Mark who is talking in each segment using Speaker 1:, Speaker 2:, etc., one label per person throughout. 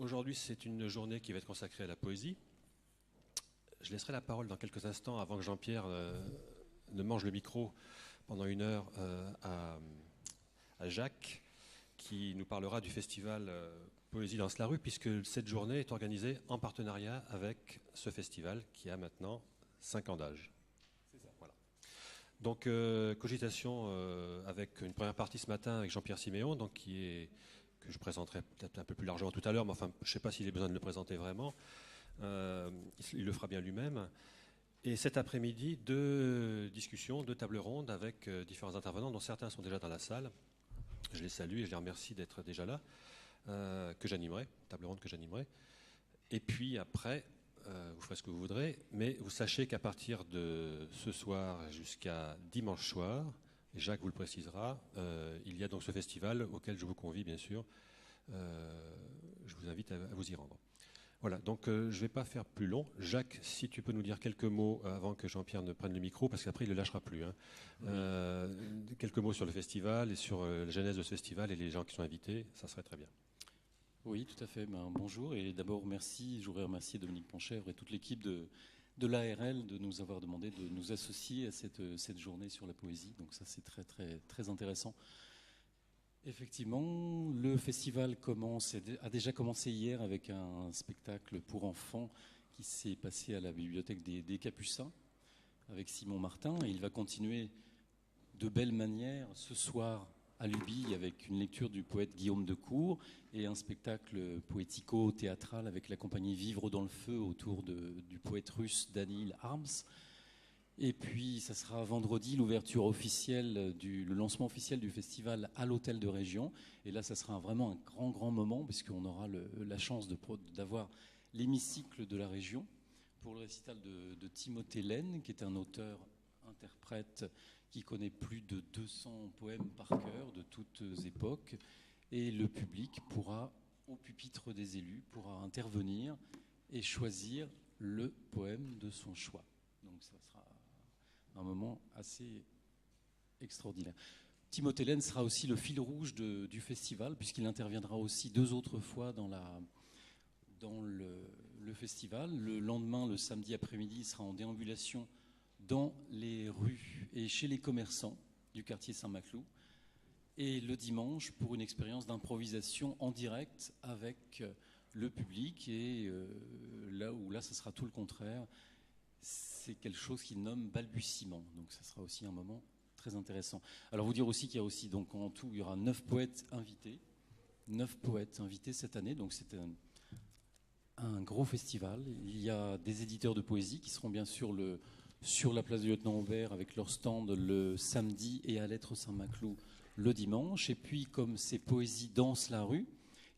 Speaker 1: aujourd'hui, c'est une journée qui va être consacrée à la poésie. Je laisserai la parole dans quelques instants, avant que Jean-Pierre ne mange le micro pendant une heure, à Jacques, qui nous parlera du festival Poésie dans la rue, puisque cette journée est organisée en partenariat avec ce festival qui a maintenant 5 ans d'âge. C'est ça. Voilà. Donc, cogitation avec une première partie ce matin avec Jean-Pierre Siméon, donc, que je présenterai peut-être un peu plus largement tout à l'heure, mais enfin, je ne sais pas s'il a besoin de le présenter vraiment. Il le fera bien lui-même. Et cet après-midi, 2 discussions, 2 tables rondes avec différents intervenants, dont certains sont déjà dans la salle. Je les salue et je les remercie d'être déjà là, que j'animerai, table ronde que j'animerai. Et puis après, vous ferez ce que vous voudrez, mais vous sachez qu'à partir de ce soir jusqu'à dimanche soir, et Jacques vous le précisera, il y a donc ce festival auquel je vous convie bien sûr. Je vous invite à vous y rendre. Voilà, donc je ne vais pas faire plus long. Jacques, si tu peux nous dire quelques mots avant que Jean-Pierre ne prenne le micro, parce qu'après il ne le lâchera plus. Hein. Quelques mots sur le festival et sur la genèse de ce festival et les gens qui sont invités, ça serait très bien.
Speaker 2: Oui, tout à fait. Bonjour, et d'abord je voudrais remercier Dominique Ponchèvre et toute l'équipe de l'ARL de nous avoir demandé de nous associer à cette journée sur la poésie. Donc ça, c'est très, très, très intéressant. Effectivement, le festival a déjà commencé hier avec un spectacle pour enfants qui s'est passé à la bibliothèque des Capucins avec Simon Martin, et il va continuer de belle manière ce soir à Luby avec une lecture du poète Guillaume de Cour et un spectacle poético-théâtral avec la compagnie Vivre dans le feu autour du poète russe Danil Arms. Et puis, ça sera vendredi, l'ouverture officielle, le lancement officiel du festival à l'Hôtel de Région. Et là, ça sera vraiment un grand, grand moment, puisqu'on aura la chance d'avoir l'hémicycle de la région pour le récital de Timothée Laine, qui est un auteur-interprète qui connaît plus de 200 poèmes par cœur de toutes époques. Et le public pourra, au pupitre des élus, pourra intervenir et choisir le poème de son choix. Donc, ça sera un moment assez extraordinaire. Timothée Laine sera aussi le fil rouge du festival, puisqu'il interviendra aussi 2 autres fois dans le festival. Le lendemain, le samedi après-midi, il sera en déambulation dans les rues et chez les commerçants du quartier Saint-Maclou. Et le dimanche, pour une expérience d'improvisation en direct avec le public. Et là, ça sera tout le contraire. C'est quelque chose qu'il nomme balbutiement. Donc ça sera aussi un moment très intéressant. Alors vous dire aussi qu'il y a aussi, donc en tout, il y aura 9 poètes invités. 9 poètes invités cette année. Donc c'est un gros festival. Il y a des éditeurs de poésie qui seront bien sûr sur la place du Lieutenant-Aubert avec leur stand le samedi et à l'Être Saint-Maclou le dimanche. Et puis comme c'est Poésie Danse la rue,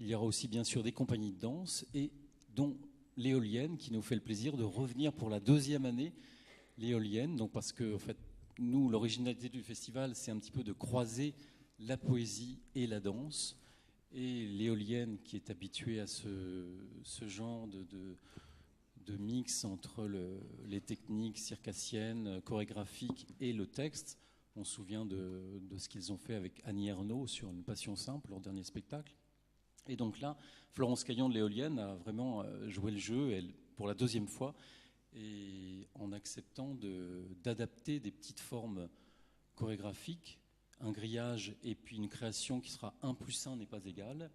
Speaker 2: il y aura aussi bien sûr des compagnies de danse et dont l'Éolienne, qui nous fait le plaisir de revenir pour la 2e année, l'Éolienne. Donc parce que, en fait, nous, l'originalité du festival, c'est un petit peu de croiser la poésie et la danse. Et l'Éolienne, qui est habituée à ce genre de mix entre les techniques circassiennes, chorégraphiques et le texte. On se souvient de ce qu'ils ont fait avec Annie Ernaux sur Une Passion simple, leur dernier spectacle. Et donc là, Florence Caillon de l'Éolienne a vraiment joué le jeu pour la 2e fois, et en acceptant d'adapter des petites formes chorégraphiques, un grillage et puis une création qui sera 1 + 1 n'est pas égal,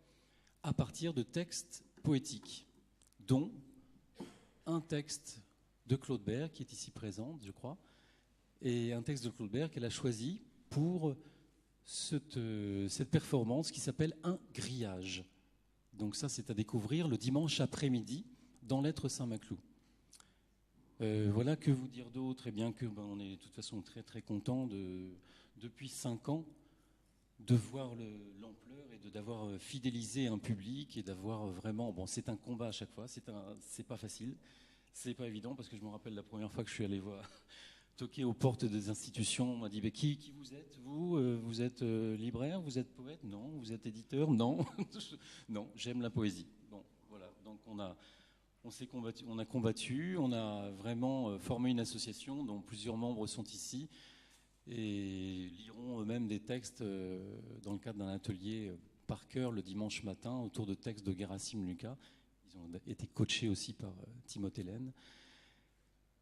Speaker 2: à partir de textes poétiques, dont un texte de Claude Berg, qui est ici présente, je crois, et un texte de Claude Berg qu'elle a choisi pour cette performance qui s'appelle Un grillage. Donc ça, c'est à découvrir le dimanche après-midi dans l'Être Saint-Maclou. Voilà, que vous dire d'autre ? Eh bien que on est de toute façon très très content depuis 5 ans de voir l'ampleur et d'avoir fidélisé un public et d'avoir vraiment... Bon, c'est un combat à chaque fois, c'est pas facile, c'est pas évident, parce que je me rappelle la première fois que je suis allé toquer aux portes des institutions. On m'a dit, qui vous êtes, vous êtes libraire, vous êtes poète? Non. Vous êtes éditeur? Non. Non, j'aime la poésie. Bon, voilà. Donc on a combattu, on a vraiment formé une association dont plusieurs membres sont ici et liront eux-mêmes des textes dans le cadre d'un atelier par cœur le dimanche matin autour de textes de Gerasim Lucas. Ils ont été coachés aussi par Timothée Laine.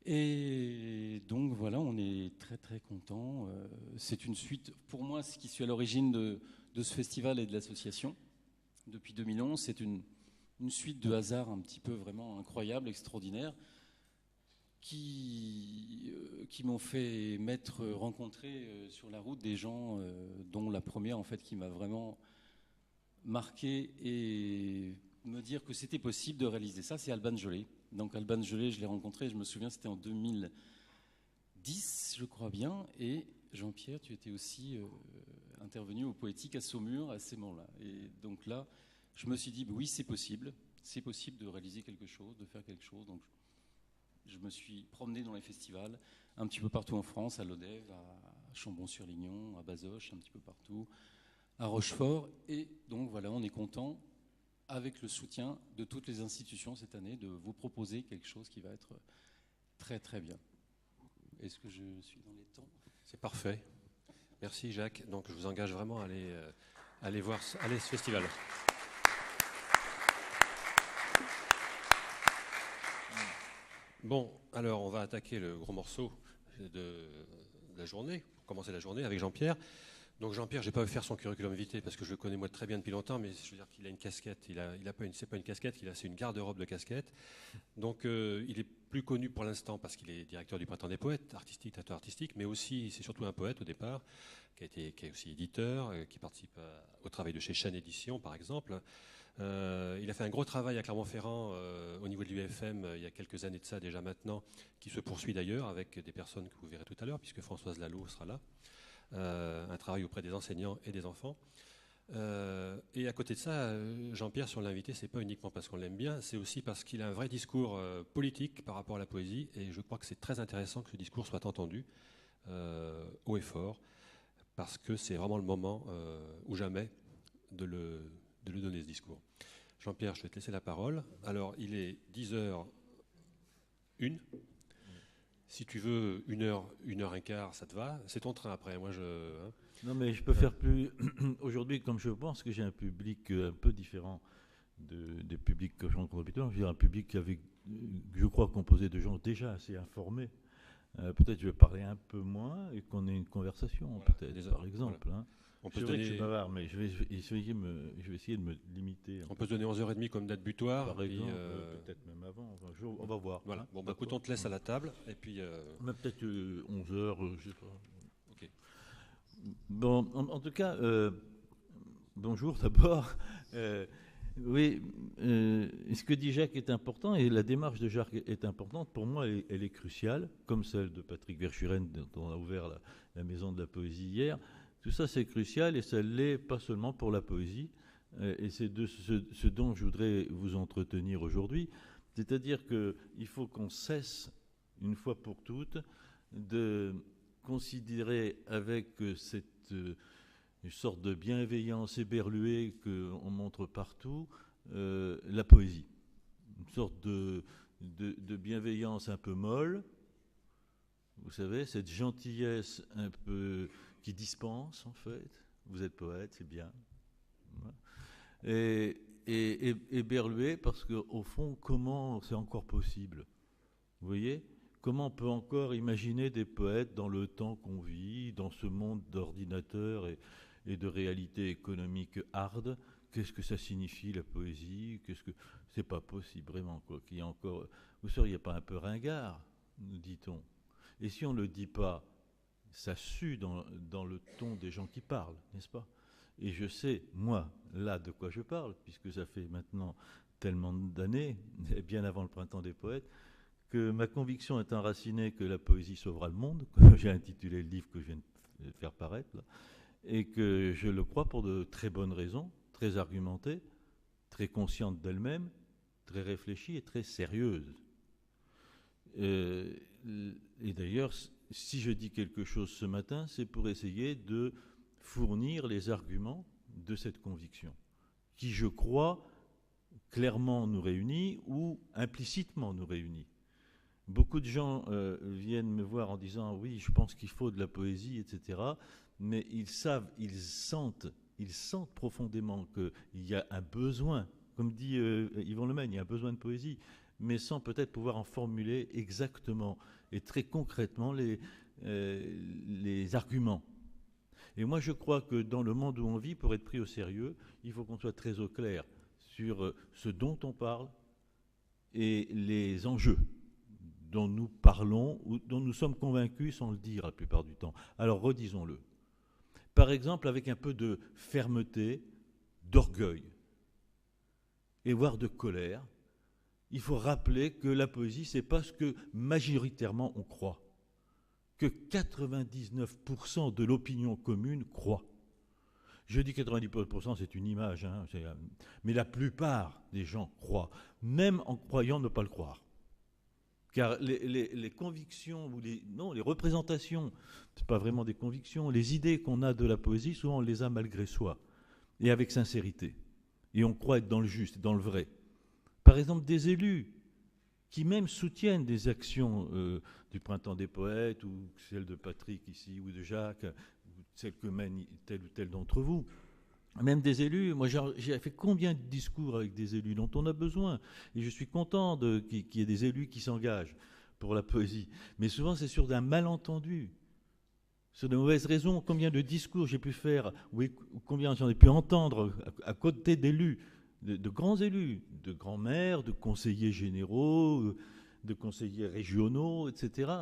Speaker 2: Et donc voilà, on est très très contents. C'est une suite, pour moi, ce qui suis à l'origine de ce festival et de l'association depuis 2011, c'est une suite de hasards un petit peu vraiment incroyables, extraordinaires, qui m'ont fait rencontrer sur la route des gens dont la première en fait qui m'a vraiment marqué et me dire que c'était possible de réaliser ça, c'est Alban Jolet. Donc Alban Jolet, je l'ai rencontré, je me souviens, c'était en 2010, je crois bien, et Jean-Pierre, tu étais aussi intervenu au Poétique à Saumur à ces moments-là. Et donc là, je me suis dit, oui, c'est possible de réaliser quelque chose, de faire quelque chose. Donc je me suis promené dans les festivals, un petit peu partout en France, à Lodève, à Chambon-sur-Lignon, à Bazoches, un petit peu partout, à Rochefort. Et donc voilà, on est content, avec le soutien de toutes les institutions cette année, de vous proposer quelque chose qui va être très très bien. Est-ce que je suis dans les temps ?
Speaker 1: C'est parfait. Merci Jacques. Donc je vous engage vraiment à aller ce festival. Bon, alors on va attaquer le gros morceau de la journée, pour commencer la journée avec Jean-Pierre. Donc Jean-Pierre, je n'ai pas faire son curriculum vitae parce que je le connais moi très bien depuis longtemps, mais je veux dire qu'il a une casquette. C'est pas une casquette, c'est une garde-robe de casquette. Donc il est plus connu pour l'instant parce qu'il est directeur du Printemps des Poètes, directeur artistique, mais aussi c'est surtout un poète au départ, qui est aussi éditeur, qui participe au travail de chez Chêne Édition par exemple. Il a fait un gros travail à Clermont-Ferrand au niveau de l'UFM il y a quelques années de ça déjà maintenant, qui se poursuit d'ailleurs avec des personnes que vous verrez tout à l'heure, puisque Françoise Lalo sera là. Un travail auprès des enseignants et des enfants. Et à côté de ça, Jean-Pierre, si on l'a invité, c'est pas uniquement parce qu'on l'aime bien, c'est aussi parce qu'il a un vrai discours politique par rapport à la poésie, et je crois que c'est très intéressant que ce discours soit entendu haut et fort, parce que c'est vraiment le moment ou jamais de le donner, ce discours. Jean-Pierre, je vais te laisser la parole. Alors, il est 10h01. Si tu veux 1h15, ça te va. C'est ton train après. Moi,
Speaker 3: Non, mais je peux faire plus. Aujourd'hui, comme je pense que j'ai un public un peu différent des publics que je rencontre habituellement, j'ai un public avec, je crois, composé de gens déjà assez informés. Peut-être je vais parler un peu moins et qu'on ait une conversation, voilà, peut-être, par exemple. Voilà. Hein. C'est vrai que je suis bavard, mais je vais essayer de me limiter.
Speaker 1: On peut se donner 11h30 comme date butoir.
Speaker 3: Par exemple, peut-être même avant. On va voir.
Speaker 1: Voilà. Hein. Bon, bah, écoute, on te laisse à la table. Et puis,
Speaker 3: peut-être 11h, je sais pas.
Speaker 1: Ok.
Speaker 3: Bon, en tout cas, bonjour d'abord. Oui, ce que dit Jacques est important et la démarche de Jacques est importante. Pour moi, elle est cruciale, comme celle de Patrick Verschuren, dont on a ouvert la Maison de la Poésie hier. Tout ça, c'est crucial et ça l'est pas seulement pour la poésie. Et c'est de ce dont je voudrais vous entretenir aujourd'hui. C'est-à-dire qu'il faut qu'on cesse, une fois pour toutes, de considérer avec cette une sorte de bienveillance éberluée qu'on montre partout, la poésie. Une sorte de bienveillance un peu molle, vous savez, cette gentillesse un peu qui dispense, en fait. Vous êtes poète, c'est bien. Et éberluée parce qu'au fond, comment c'est encore possible ? Vous voyez ? Comment on peut encore imaginer des poètes dans le temps qu'on vit, dans ce monde d'ordinateurs et de réalité économique hard? Qu'est-ce que ça signifie, la poésie? C'est pas possible, vraiment, quoi. Qu'il y a encore... Vous seriez pas un peu ringard, nous dit-on. Et si on ne le dit pas, ça sue dans le ton des gens qui parlent, n'est-ce pas? Et je sais, moi, là, de quoi je parle, puisque ça fait maintenant tellement d'années, bien avant le Printemps des Poètes, que ma conviction est enracinée que la poésie sauvera le monde, comme j'ai intitulé le livre que je viens de faire paraître, là, et que je le crois pour de très bonnes raisons, très argumentées, très conscientes d'elle-même, très réfléchies et très sérieuses. Et d'ailleurs, si je dis quelque chose ce matin, c'est pour essayer de fournir les arguments de cette conviction, qui, je crois, clairement nous réunit ou implicitement nous réunit. Beaucoup de gens viennent me voir en disant « oui, je pense qu'il faut de la poésie, etc. » Mais ils sentent profondément qu'il y a un besoin comme dit Yvon Lemagne, il y a un besoin de poésie, mais sans peut-être pouvoir en formuler exactement et très concrètement les arguments. Et moi, je crois que dans le monde où on vit, pour être pris au sérieux, il faut qu'on soit très au clair sur ce dont on parle et les enjeux dont nous parlons ou dont nous sommes convaincus sans le dire la plupart du temps. Alors, redisons-le. Par exemple, avec un peu de fermeté, d'orgueil et voire de colère, il faut rappeler que la poésie, c'est pas ce que majoritairement on croit, que 99% de l'opinion commune croit. Je dis 90%, c'est une image, hein, mais la plupart des gens croient, même en croyant ne pas le croire. Car les convictions, ou les représentations, ce n'est pas vraiment des convictions, les idées qu'on a de la poésie, souvent on les a malgré soi, et avec sincérité. Et on croit être dans le juste, dans le vrai. Par exemple, des élus qui même soutiennent des actions du Printemps des Poètes, ou celle de Patrick ici, ou de Jacques, ou celle que mène tel ou tel d'entre vous. Même des élus, moi j'ai fait combien de discours avec des élus dont on a besoin, et je suis content qu'il y ait des élus qui s'engagent pour la poésie. Mais souvent c'est sur d'un malentendu, sur de mauvaises raisons. Combien de discours j'ai pu faire, ou combien j'en ai pu entendre à côté d'élus, de grands élus, de grands maires, de conseillers généraux, de conseillers régionaux, etc.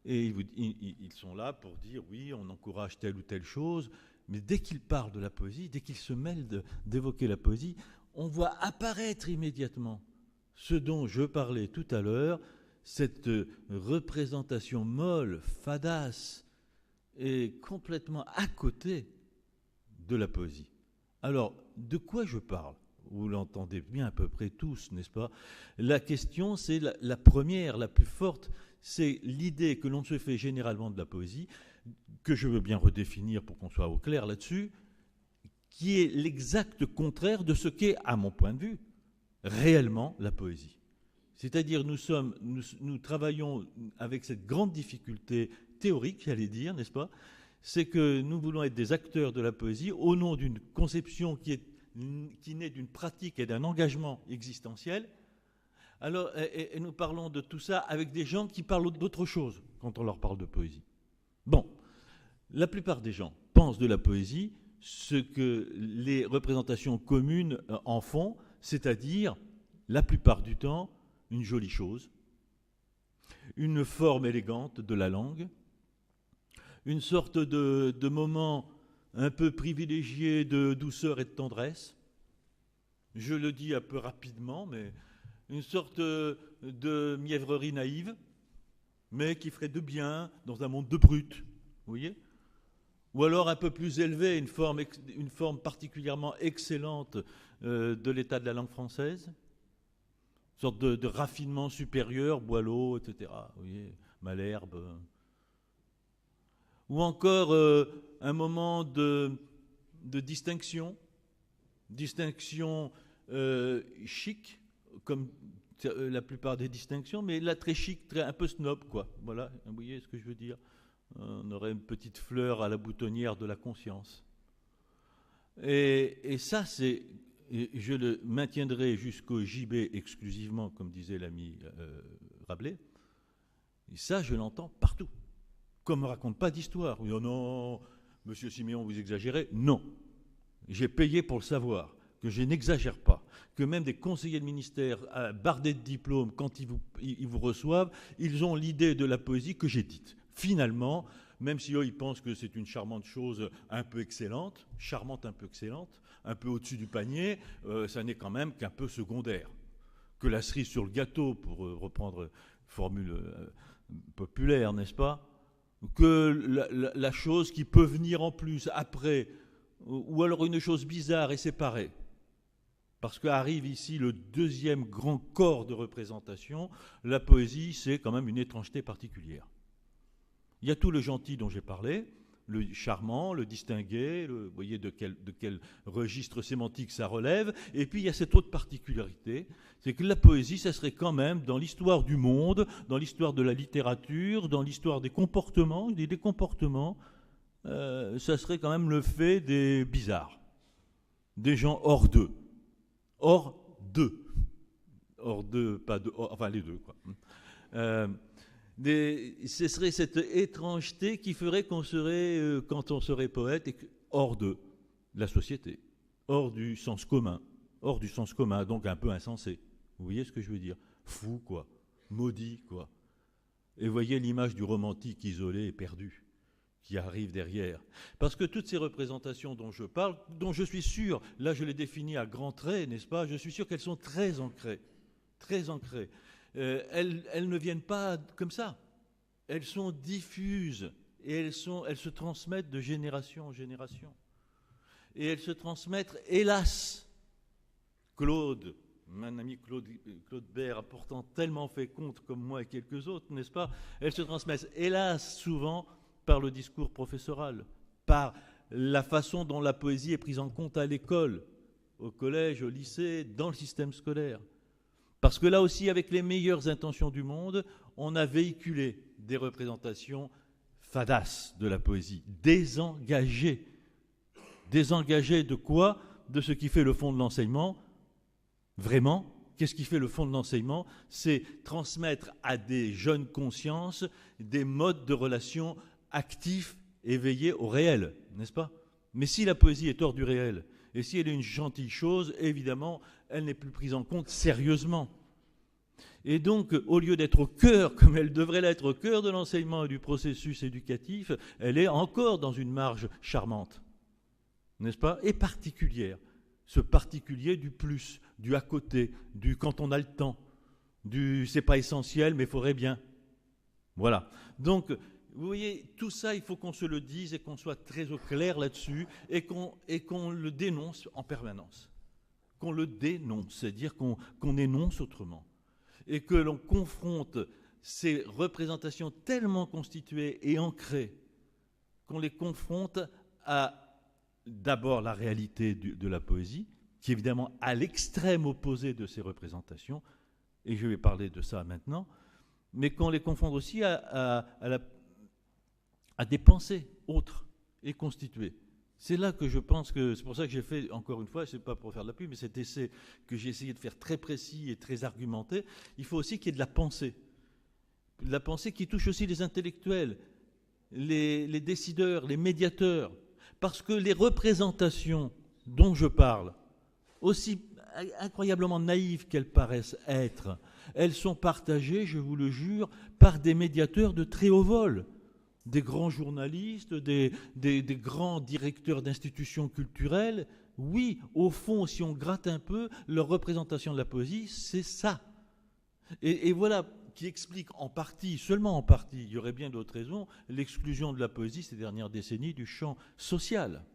Speaker 3: Et ils sont là pour dire oui, on encourage telle ou telle chose. Mais dès qu'ils parlent de la poésie, dès qu'ils se mêlent d'évoquer la poésie, on voit apparaître immédiatement ce dont je parlais tout à l'heure, cette représentation molle, fadasse et complètement à côté de la poésie. Alors, de quoi je parle ? Vous l'entendez bien à peu près tous, n'est-ce pas ? La question, c'est la première, la plus forte, c'est l'idée que l'on se fait généralement de la poésie, que je veux bien redéfinir pour qu'on soit au clair là-dessus, qui est l'exact contraire de ce qu'est, à mon point de vue, réellement la poésie. C'est-à-dire nous travaillons avec cette grande difficulté théorique, j'allais dire, n'est-ce pas ? C'est que nous voulons être des acteurs de la poésie au nom d'une conception qui naît d'une pratique et d'un engagement existentiel. Alors, et nous parlons de tout ça avec des gens qui parlent d'autre chose quand on leur parle de poésie. Bon, la plupart des gens pensent de la poésie ce que les représentations communes en font, c'est-à-dire, la plupart du temps, une jolie chose, une forme élégante de la langue, une sorte de moment un peu privilégié de douceur et de tendresse. Je le dis un peu rapidement, mais une sorte de mièvrerie naïve, mais qui ferait de bien dans un monde de brutes, vous voyez ? Ou alors un peu plus élevé, une forme particulièrement excellente de l'état de la langue française, une sorte de raffinement supérieur, Boileau, etc., vous voyez, Malherbe. Ou encore un moment de distinction chic, comme la plupart des distinctions, mais là très chic, un peu snob, quoi. Voilà, vous voyez ce que je veux dire ? On aurait une petite fleur à la boutonnière de la conscience. Et ça, je le maintiendrai jusqu'au JB exclusivement, comme disait l'ami Rabelais. Et ça, je l'entends partout. Comme on ne raconte pas d'histoire. Oh non, monsieur Siméon, vous exagérez. Non. J'ai payé pour le savoir, que je n'exagère pas, que même des conseillers de ministère bardés de diplômes, quand ils vous reçoivent, ils ont l'idée de la poésie que j'ai dite. Finalement, même si eux, ils pensent que c'est une charmante chose un peu excellente, un peu au-dessus du panier, ça n'est quand même qu'un peu secondaire. Que la cerise sur le gâteau, pour reprendre une formule populaire, n'est-ce pas ? Que la chose qui peut venir en plus, après, ou alors une chose bizarre et séparée. Parce qu'arrive ici le deuxième grand corps de représentation, la poésie, c'est quand même une étrangeté particulière. Il y a tout le gentil dont j'ai parlé, le charmant, le distingué, vous voyez de quel registre sémantique ça relève, et puis il y a cette autre particularité, c'est que la poésie, ça serait quand même dans l'histoire du monde, dans l'histoire de la littérature, dans l'histoire des comportements, ça serait quand même le fait des bizarres, des gens hors d'eux, hors hors deux, pas deux, enfin les deux, quoi. Ce serait cette étrangeté qui ferait qu'on serait, quand on serait poète, hors de la société, hors du sens commun, donc un peu insensé. Vous voyez ce que je veux dire? Fou, quoi. Maudit, quoi. Et voyez l'image du romantique isolé et perdu qui arrive derrière. Parce que toutes ces représentations dont je parle, dont je suis sûr, là je les définis à grands traits, n'est-ce pas? Je suis sûr qu'elles sont très ancrées. Très ancrées. Elles ne viennent pas comme ça. Elles sont diffuses et elles se transmettent de génération en génération. Et elles se transmettent, hélas, Claude, mon ami Claude Bert, a pourtant tellement fait compte comme moi et quelques autres, n'est-ce pas? Elles se transmettent, hélas, souvent par le discours professoral, par la façon dont la poésie est prise en compte à l'école, au collège, au lycée, dans le système scolaire. Parce que là aussi, avec les meilleures intentions du monde, on a véhiculé des représentations fadasses de la poésie, désengagées. Désengagées de quoi? De ce qui fait le fond de l'enseignement. Vraiment, qu'est-ce qui fait le fond de l'enseignement? C'est transmettre à des jeunes consciences des modes de relation actifs, éveillés au réel, n'est-ce pas? Mais si la poésie est hors du réel, et si elle est une gentille chose, évidemment, elle n'est plus prise en compte sérieusement. Et donc, au lieu d'être au cœur, comme elle devrait l'être au cœur de l'enseignement et du processus éducatif, elle est encore dans une marge charmante, n'est-ce pas? Et particulière. Ce particulier du plus, du à côté, du quand on a le temps, du c'est pas essentiel mais il faudrait bien. Voilà. Donc, vous voyez, tout ça, il faut qu'on se le dise et qu'on soit très au clair là-dessus et qu'on le dénonce en permanence. Qu'on le dénonce, c'est-à-dire qu'on énonce autrement. Et que l'on confronte ces représentations tellement constituées et ancrées, qu'on les confronte à d'abord la réalité de la poésie, qui est évidemment à l'extrême opposé de ces représentations, et je vais parler de ça maintenant, mais qu'on les confonde aussi à des pensées autres et constituées. C'est là que je pense que, c'est pour ça que j'ai fait, encore une fois, c'est pas pour faire de la pub, mais cet essai que j'ai essayé de faire très précis et très argumenté, il faut aussi qu'il y ait de la pensée qui touche aussi les intellectuels, les décideurs, les médiateurs, parce que les représentations dont je parle, aussi incroyablement naïves qu'elles paraissent être, elles sont partagées, je vous le jure, par des médiateurs de très haut vol, des grands journalistes, des grands directeurs d'institutions culturelles. Oui, au fond, si on gratte un peu, leur représentation de la poésie, c'est ça. Et voilà qui explique en partie, seulement en partie, il y aurait bien d'autres raisons, l'exclusion de la poésie ces dernières décennies du champ social,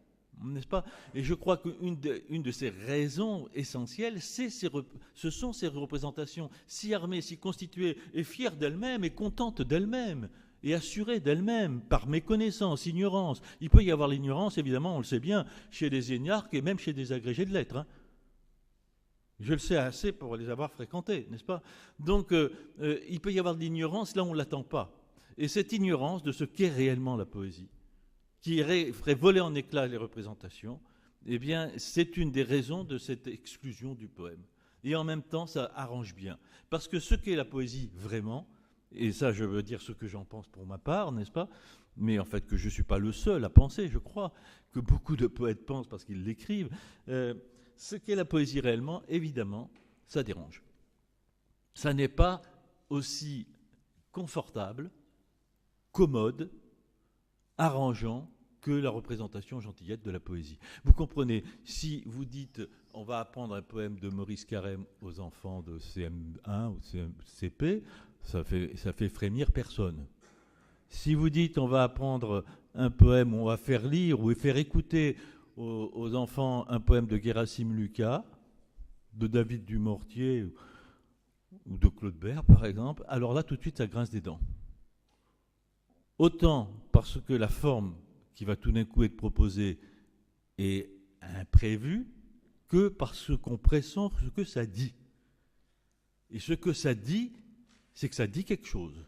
Speaker 3: n'est-ce pas? Et je crois qu'une de ces raisons essentielles, ce sont ces représentations si armées, si constituées, et fières d'elles-mêmes, et contentes d'elles-mêmes, et assurées d'elles-mêmes, par méconnaissance, ignorance. Il peut y avoir l'ignorance, évidemment, on le sait bien, chez les énarques et même chez des agrégés de lettres, hein. Je le sais assez pour les avoir fréquentés, n'est-ce pas? Donc, il peut y avoir de l'ignorance, là on ne l'attend pas. Et cette ignorance de ce qu'est réellement la poésie, qui ferait voler en éclats les représentations, eh bien, c'est une des raisons de cette exclusion du poème. Et en même temps, ça arrange bien. Parce que ce qu'est la poésie vraiment, et ça je veux dire ce que j'en pense pour ma part, n'est-ce pas? Mais en fait que je ne suis pas le seul à penser, je crois, que beaucoup de poètes pensent parce qu'ils l'écrivent, ce qu'est la poésie réellement, évidemment, ça dérange. Ça n'est pas aussi confortable, commode, arrangeant que la représentation gentillette de la poésie. Vous comprenez, si vous dites on va apprendre un poème de Maurice Carême aux enfants de CM1 ou CP, ça fait frémir personne. Si vous dites on va apprendre un poème, on va faire lire ou faire écouter aux enfants un poème de Gerasim Lucas, de David Dumortier ou de Claude Bert par exemple, alors là tout de suite ça grince des dents. Autant parce que la forme qui va tout d'un coup être proposée est imprévue, que parce qu'on pressent ce que ça dit. Et ce que ça dit, c'est que ça dit quelque chose.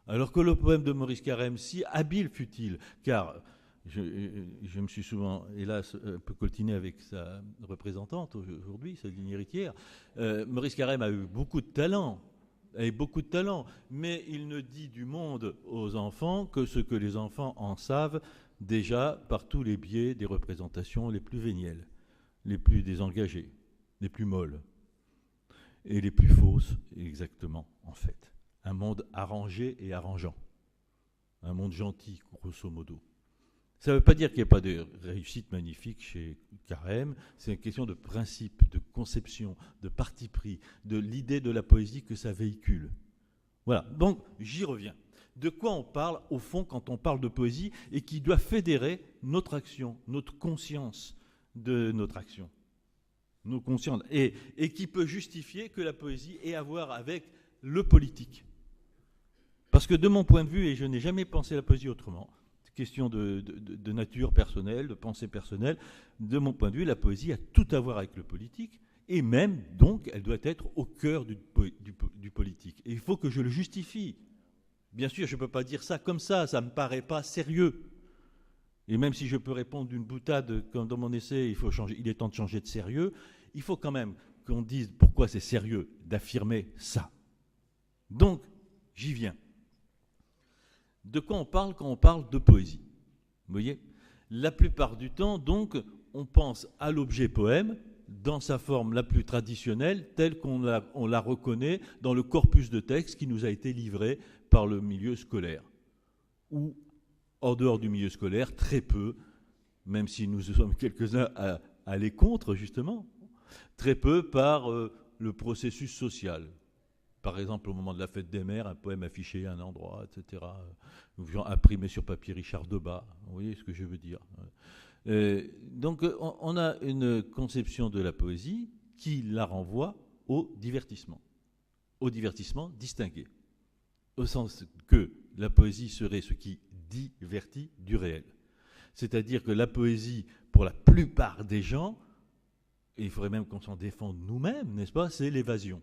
Speaker 3: Alors que le poème de Maurice Carême, si habile fut-il, car je me suis souvent, hélas, un peu coltiné avec sa représentante aujourd'hui, sa ligne héritière. Maurice Carême a eu beaucoup de talent, mais il ne dit du monde aux enfants que ce que les enfants en savent déjà par tous les biais des représentations les plus vénielles, les plus désengagées, les plus molles et les plus fausses, exactement, en fait. Un monde arrangé et arrangeant. Un monde gentil, grosso modo. Ça ne veut pas dire qu'il n'y a pas de réussite magnifique chez Carême, c'est une question de principe, de conception, de parti pris, de l'idée de la poésie que ça véhicule. Voilà, donc j'y reviens. De quoi on parle, au fond, quand on parle de poésie, et qui doit fédérer notre action, notre conscience de notre action, nos consciences, et qui peut justifier que la poésie ait à voir avec le politique. Parce que de mon point de vue, et je n'ai jamais pensé la poésie autrement, question de nature personnelle, de pensée personnelle, de mon point de vue, la poésie a tout à voir avec le politique, et même, donc, elle doit être au cœur du politique. Et il faut que je le justifie. Bien sûr, je ne peux pas dire ça comme ça ne me paraît pas sérieux. Et même si je peux répondre d'une boutade, comme dans mon essai, il est temps de changer de sérieux, il faut quand même qu'on dise pourquoi c'est sérieux d'affirmer ça. Donc, j'y viens. De quoi on parle quand on parle de poésie? Vous voyez? La plupart du temps, donc, on pense à l'objet poème dans sa forme la plus traditionnelle, telle qu'on la reconnaît dans le corpus de textes qui nous a été livré par le milieu scolaire. Ou, hors dehors du milieu scolaire, très peu, même si nous sommes quelques-uns à aller contre, justement, très peu par le processus social. Par exemple, au moment de la fête des mères, un poème affiché à un endroit, etc., imprimé sur papier Richard Debat. Vous voyez ce que je veux dire? Donc, on a une conception de la poésie qui la renvoie au divertissement distingué, au sens que la poésie serait ce qui divertit du réel. C'est-à-dire que la poésie, pour la plupart des gens, et il faudrait même qu'on s'en défende nous-mêmes, n'est-ce pas, c'est l'évasion.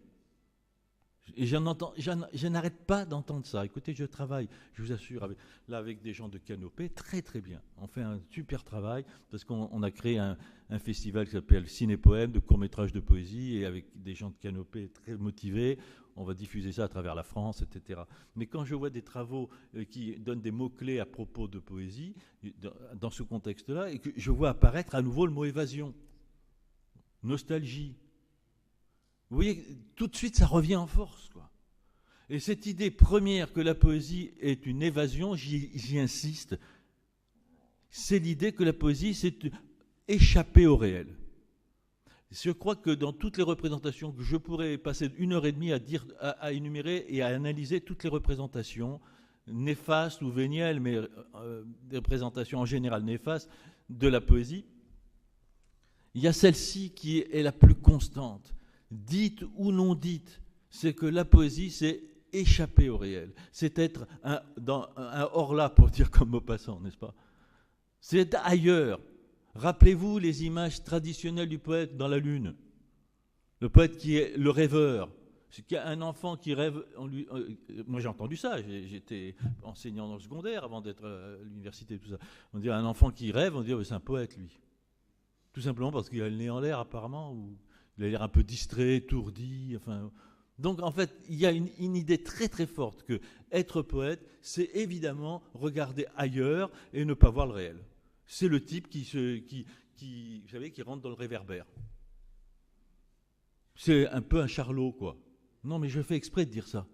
Speaker 3: Et je n'arrête pas d'entendre ça. Écoutez, je travaille, je vous assure, avec des gens de Canopée, très très bien. On fait un super travail, parce qu'on a créé un festival qui s'appelle Ciné-Poème, de courts-métrages de poésie, et avec des gens de Canopée très motivés, on va diffuser ça à travers la France, etc. Mais quand je vois des travaux qui donnent des mots-clés à propos de poésie, dans ce contexte-là, et que je vois apparaître à nouveau le mot évasion, nostalgie, vous voyez, tout de suite, ça revient en force, quoi. Et cette idée première que la poésie est une évasion, j'y insiste, c'est l'idée que la poésie, c'est échapper au réel. Je crois que dans toutes les représentations, que je pourrais passer 1h30 à énumérer et à analyser toutes les représentations, néfastes ou vénielles, mais des représentations en général néfastes, de la poésie, il y a celle-ci qui est la plus constante. Dite ou non dite, c'est que la poésie, c'est échapper au réel. C'est être un hors-là, pour dire comme Maupassant, n'est-ce pas? C'est être ailleurs. Rappelez-vous les images traditionnelles du poète dans la lune. Le poète qui est le rêveur. C'est qu'il y a un enfant qui rêve. Moi, j'ai entendu ça. J'étais enseignant dans le secondaire avant d'être à l'université et tout ça. On dit un enfant qui rêve, on dit c'est un poète, lui. Tout simplement parce qu'il a le nez en l'air, apparemment, ou il a l'air un peu distrait, étourdi, enfin. Donc, en fait, il y a une idée très très forte que être poète, c'est évidemment regarder ailleurs et ne pas voir le réel. C'est le type qui vous savez, qui rentre dans le réverbère. C'est un peu un Charlot, quoi. Non, mais je fais exprès de dire ça.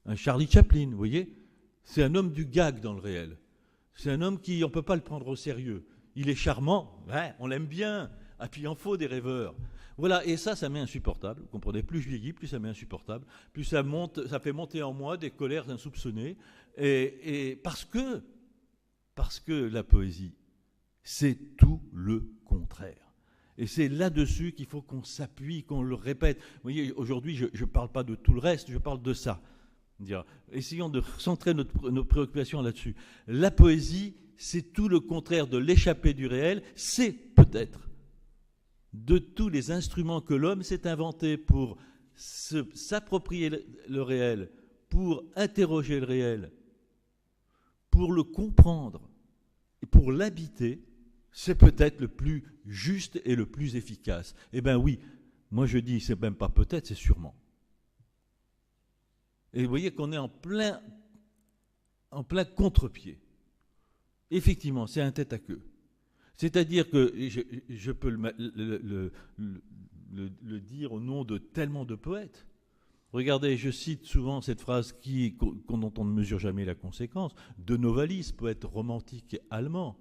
Speaker 3: Un Charlie Chaplin, vous voyez? C'est un homme du gag dans le réel. C'est un homme qui, on ne peut pas le prendre au sérieux. Il est charmant, ouais, on l'aime bien. Ah, puis il en faut des rêveurs. Voilà, et ça m'est insupportable. Vous comprenez, plus je vieillis, plus ça m'est insupportable. Plus ça fait monter en moi des colères insoupçonnées. Et parce que la poésie, c'est tout le contraire. Et c'est là-dessus qu'il faut qu'on s'appuie, qu'on le répète. Vous voyez, aujourd'hui, je ne parle pas de tout le reste, je parle de ça. Essayons de centrer nos préoccupations là-dessus. La poésie, c'est tout le contraire de l'échappée du réel. C'est peut-être de tous les instruments que l'homme s'est inventé pour s'approprier le réel, pour interroger le réel, pour le comprendre, Et pour l'habiter, c'est peut-être le plus juste et le plus efficace. Eh bien oui, moi je dis, c'est même pas peut-être, c'est sûrement. Et vous voyez qu'on est en plein contre-pied. Effectivement, c'est un tête à queue. C'est-à-dire que je peux le dire au nom de tellement de poètes. Regardez, je cite souvent cette phrase dont on ne mesure jamais la conséquence, de Novalis, poète romantique allemand,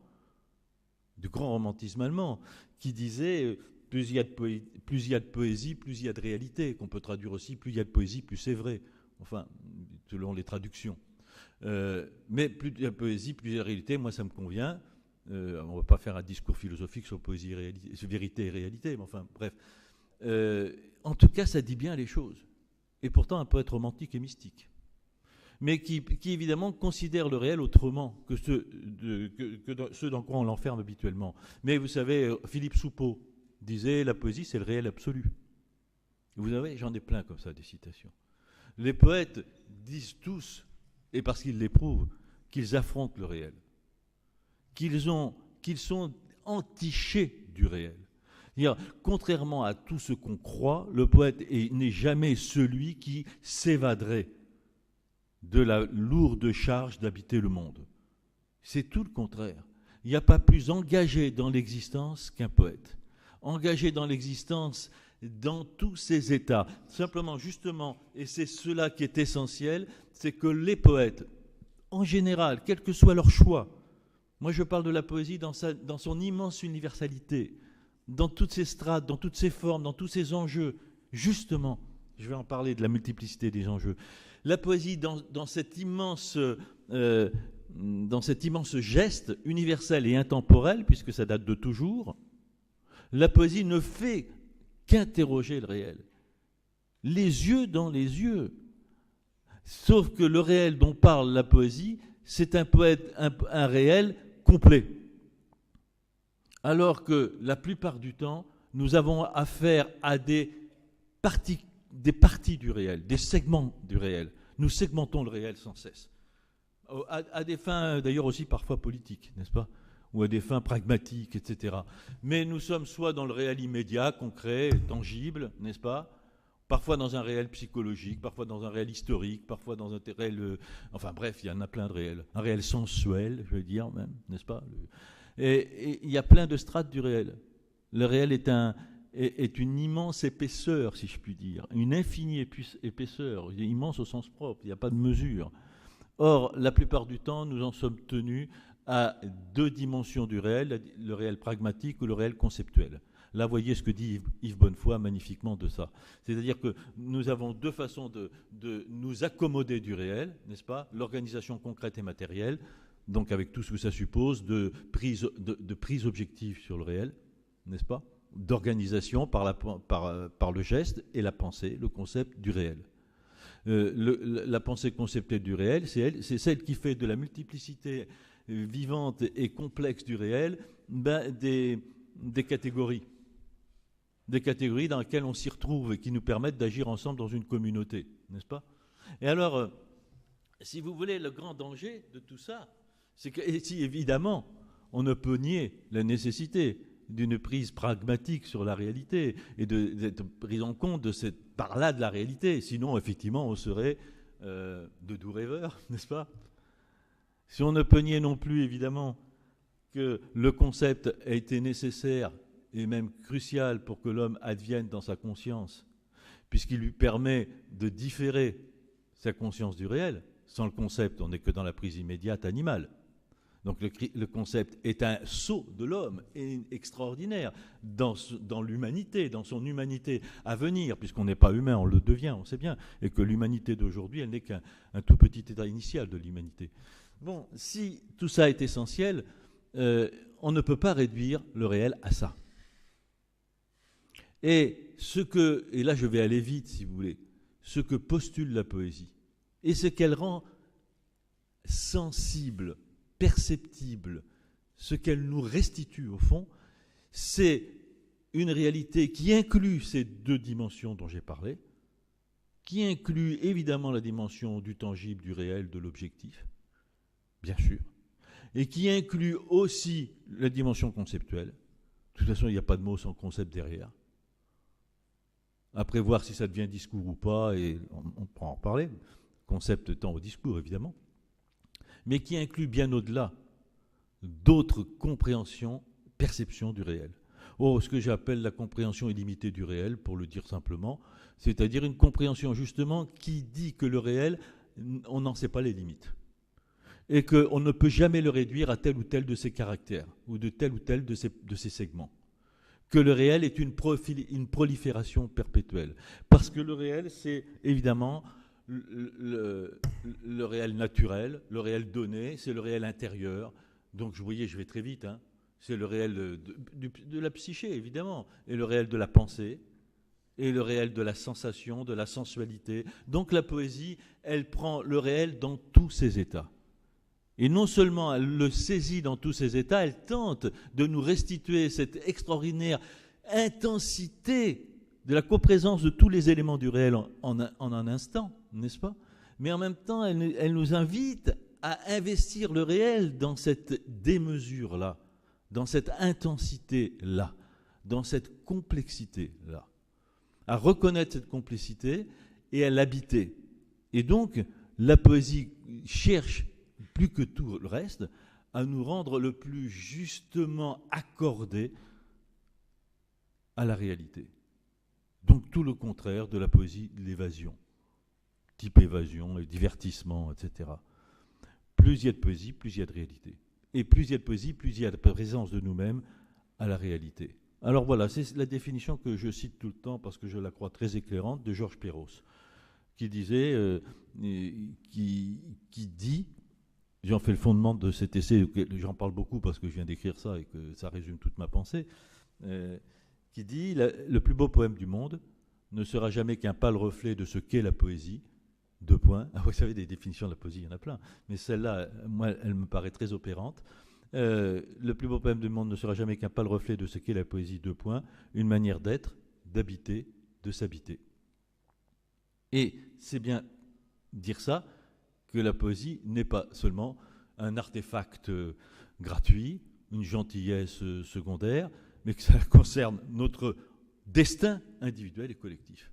Speaker 3: du grand romantisme allemand, qui disait plus il y a de poésie, plus il y a de réalité, qu'on peut traduire aussi plus il y a de poésie, plus c'est vrai, enfin, selon les traductions. Mais plus il y a de poésie, plus il y a de réalité, moi ça me convient. On ne va pas faire un discours philosophique sur poésie et réalité, sur vérité et réalité, mais enfin, bref. En tout cas, ça dit bien les choses. Et pourtant, un poète romantique et mystique. Mais qui évidemment considère le réel autrement que ce dans quoi on l'enferme habituellement. Mais vous savez, Philippe Soupeau disait « La poésie, c'est le réel absolu ». Vous savez, j'en ai plein comme ça, des citations. Les poètes disent tous, et parce qu'ils l'éprouvent, qu'ils affrontent le réel. Qu'ils sont entichés du réel. C'est-à-dire, contrairement à tout ce qu'on croit, le poète n'est jamais celui qui s'évaderait de la lourde charge d'habiter le monde. C'est tout le contraire. Il n'y a pas plus engagé dans l'existence qu'un poète. Engagé dans l'existence dans tous ses états. Simplement, justement, et c'est cela qui est essentiel, c'est que les poètes, en général, quel que soit leur choix, moi je parle de la poésie dans son immense universalité, dans toutes ses strates, dans toutes ses formes, dans tous ses enjeux. Justement, je vais en parler de la multiplicité des enjeux. La poésie, dans cet immense geste universel et intemporel, puisque ça date de toujours, la poésie ne fait qu'interroger le réel. Les yeux dans les yeux. Sauf que le réel dont parle la poésie, c'est un réel complet. Alors que la plupart du temps, nous avons affaire à des parties du réel, des segments du réel. Nous segmentons le réel sans cesse. À des fins d'ailleurs aussi parfois politiques, n'est-ce pas ? Ou à des fins pragmatiques, etc. Mais nous sommes soit dans le réel immédiat, concret, tangible, n'est-ce pas ? Parfois dans un réel psychologique, parfois dans un réel historique, parfois dans un réel... enfin bref, il y en a plein de réels. Un réel sensuel, je veux dire même, n'est-ce pas ? Et il y a plein de strates du réel. Le réel est une immense épaisseur, si je puis dire, une infinie épaisseur, immense au sens propre, il n'y a pas de mesure. Or, la plupart du temps, nous en sommes tenus à deux dimensions du réel, le réel pragmatique ou le réel conceptuel. Là, voyez ce que dit Yves Bonnefoy magnifiquement de ça. C'est-à-dire que nous avons deux façons de nous accommoder du réel, n'est-ce pas ? L'organisation concrète et matérielle, donc avec tout ce que ça suppose de prise objective sur le réel, n'est-ce pas ? D'organisation par le geste et la pensée, le concept du réel. La pensée conceptuelle du réel, c'est celle qui fait de la multiplicité vivante et complexe du réel des catégories. Des catégories dans lesquelles on s'y retrouve et qui nous permettent d'agir ensemble dans une communauté, n'est-ce pas ? Et alors, si vous voulez, le grand danger de tout ça, c'est que, si évidemment, on ne peut nier la nécessité d'une prise pragmatique sur la réalité et d'être prise en compte de cette part-là de la réalité. Sinon, effectivement, on serait de doux rêveurs, n'est-ce pas ? Si on ne peut nier non plus, évidemment, que le concept a été nécessaire et même crucial pour que l'homme advienne dans sa conscience, puisqu'il lui permet de différer sa conscience du réel. Sans le concept, on n'est que dans la prise immédiate animale. Donc le concept est un saut de l'homme extraordinaire dans l'humanité, dans son humanité à venir, puisqu'on n'est pas humain, on le devient, on sait bien, et que l'humanité d'aujourd'hui, elle n'est qu'un tout petit état initial de l'humanité. Bon, si tout ça est essentiel, on ne peut pas réduire le réel à ça. Et là je vais aller vite si vous voulez, ce que postule la poésie, et ce qu'elle rend sensible, perceptible, ce qu'elle nous restitue au fond, c'est une réalité qui inclut ces deux dimensions dont j'ai parlé, qui inclut évidemment la dimension du tangible, du réel, de l'objectif, bien sûr, et qui inclut aussi la dimension conceptuelle. De toute façon, il n'y a pas de mot sans concept derrière. Après, voir si ça devient discours ou pas, et on pourra en reparler. Concept tend au discours, évidemment. Mais qui inclut bien au-delà d'autres compréhensions, perceptions du réel. Ce que j'appelle la compréhension illimitée du réel, pour le dire simplement, c'est-à-dire une compréhension justement qui dit que le réel, on n'en sait pas les limites. Et qu'on ne peut jamais le réduire à tel ou tel de ses caractères, ou de tel ou tel de ses segments. Que le réel est une prolifération perpétuelle. Parce que le réel, c'est évidemment le réel naturel, le réel donné, c'est le réel intérieur. Donc, vous voyez, je vais très vite, hein. C'est le réel de la psyché, évidemment, et le réel de la pensée, et le réel de la sensation, de la sensualité. Donc, la poésie, elle prend le réel dans tous ses états. Et non seulement elle le saisit dans tous ses états, elle tente de nous restituer cette extraordinaire intensité de la coprésence de tous les éléments du réel en un instant, n'est-ce pas? Mais en même temps, elle nous invite à investir le réel dans cette démesure-là, dans cette intensité-là, dans cette complexité-là, à reconnaître cette complexité et à l'habiter. Et donc, la poésie cherche, plus que tout le reste, à nous rendre le plus justement accordé à la réalité. Donc tout le contraire de la poésie de l'évasion, type évasion, et divertissement, etc. Plus il y a de poésie, plus il y a de réalité. Et plus il y a de poésie, plus il y a de présence de nous-mêmes à la réalité. Alors voilà, c'est la définition que je cite tout le temps parce que je la crois très éclairante de Georges Perros, qui disait, qui dit, j'en fais le fondement de cet essai, j'en parle beaucoup parce que je viens d'écrire ça et que ça résume toute ma pensée, qui dit, le plus beau poème du monde ne sera jamais qu'un pâle reflet de ce qu'est la poésie. Deux points. Ah, vous savez, des définitions de la poésie, il y en a plein. Mais celle-là, moi, elle me paraît très opérante. Le plus beau poème du monde ne sera jamais qu'un pâle reflet de ce qu'est la poésie. Deux points. Une manière d'être, d'habiter, de s'habiter. Et c'est bien dire ça, que la poésie n'est pas seulement un artefact gratuit, une gentillesse secondaire, mais que ça concerne notre destin individuel et collectif.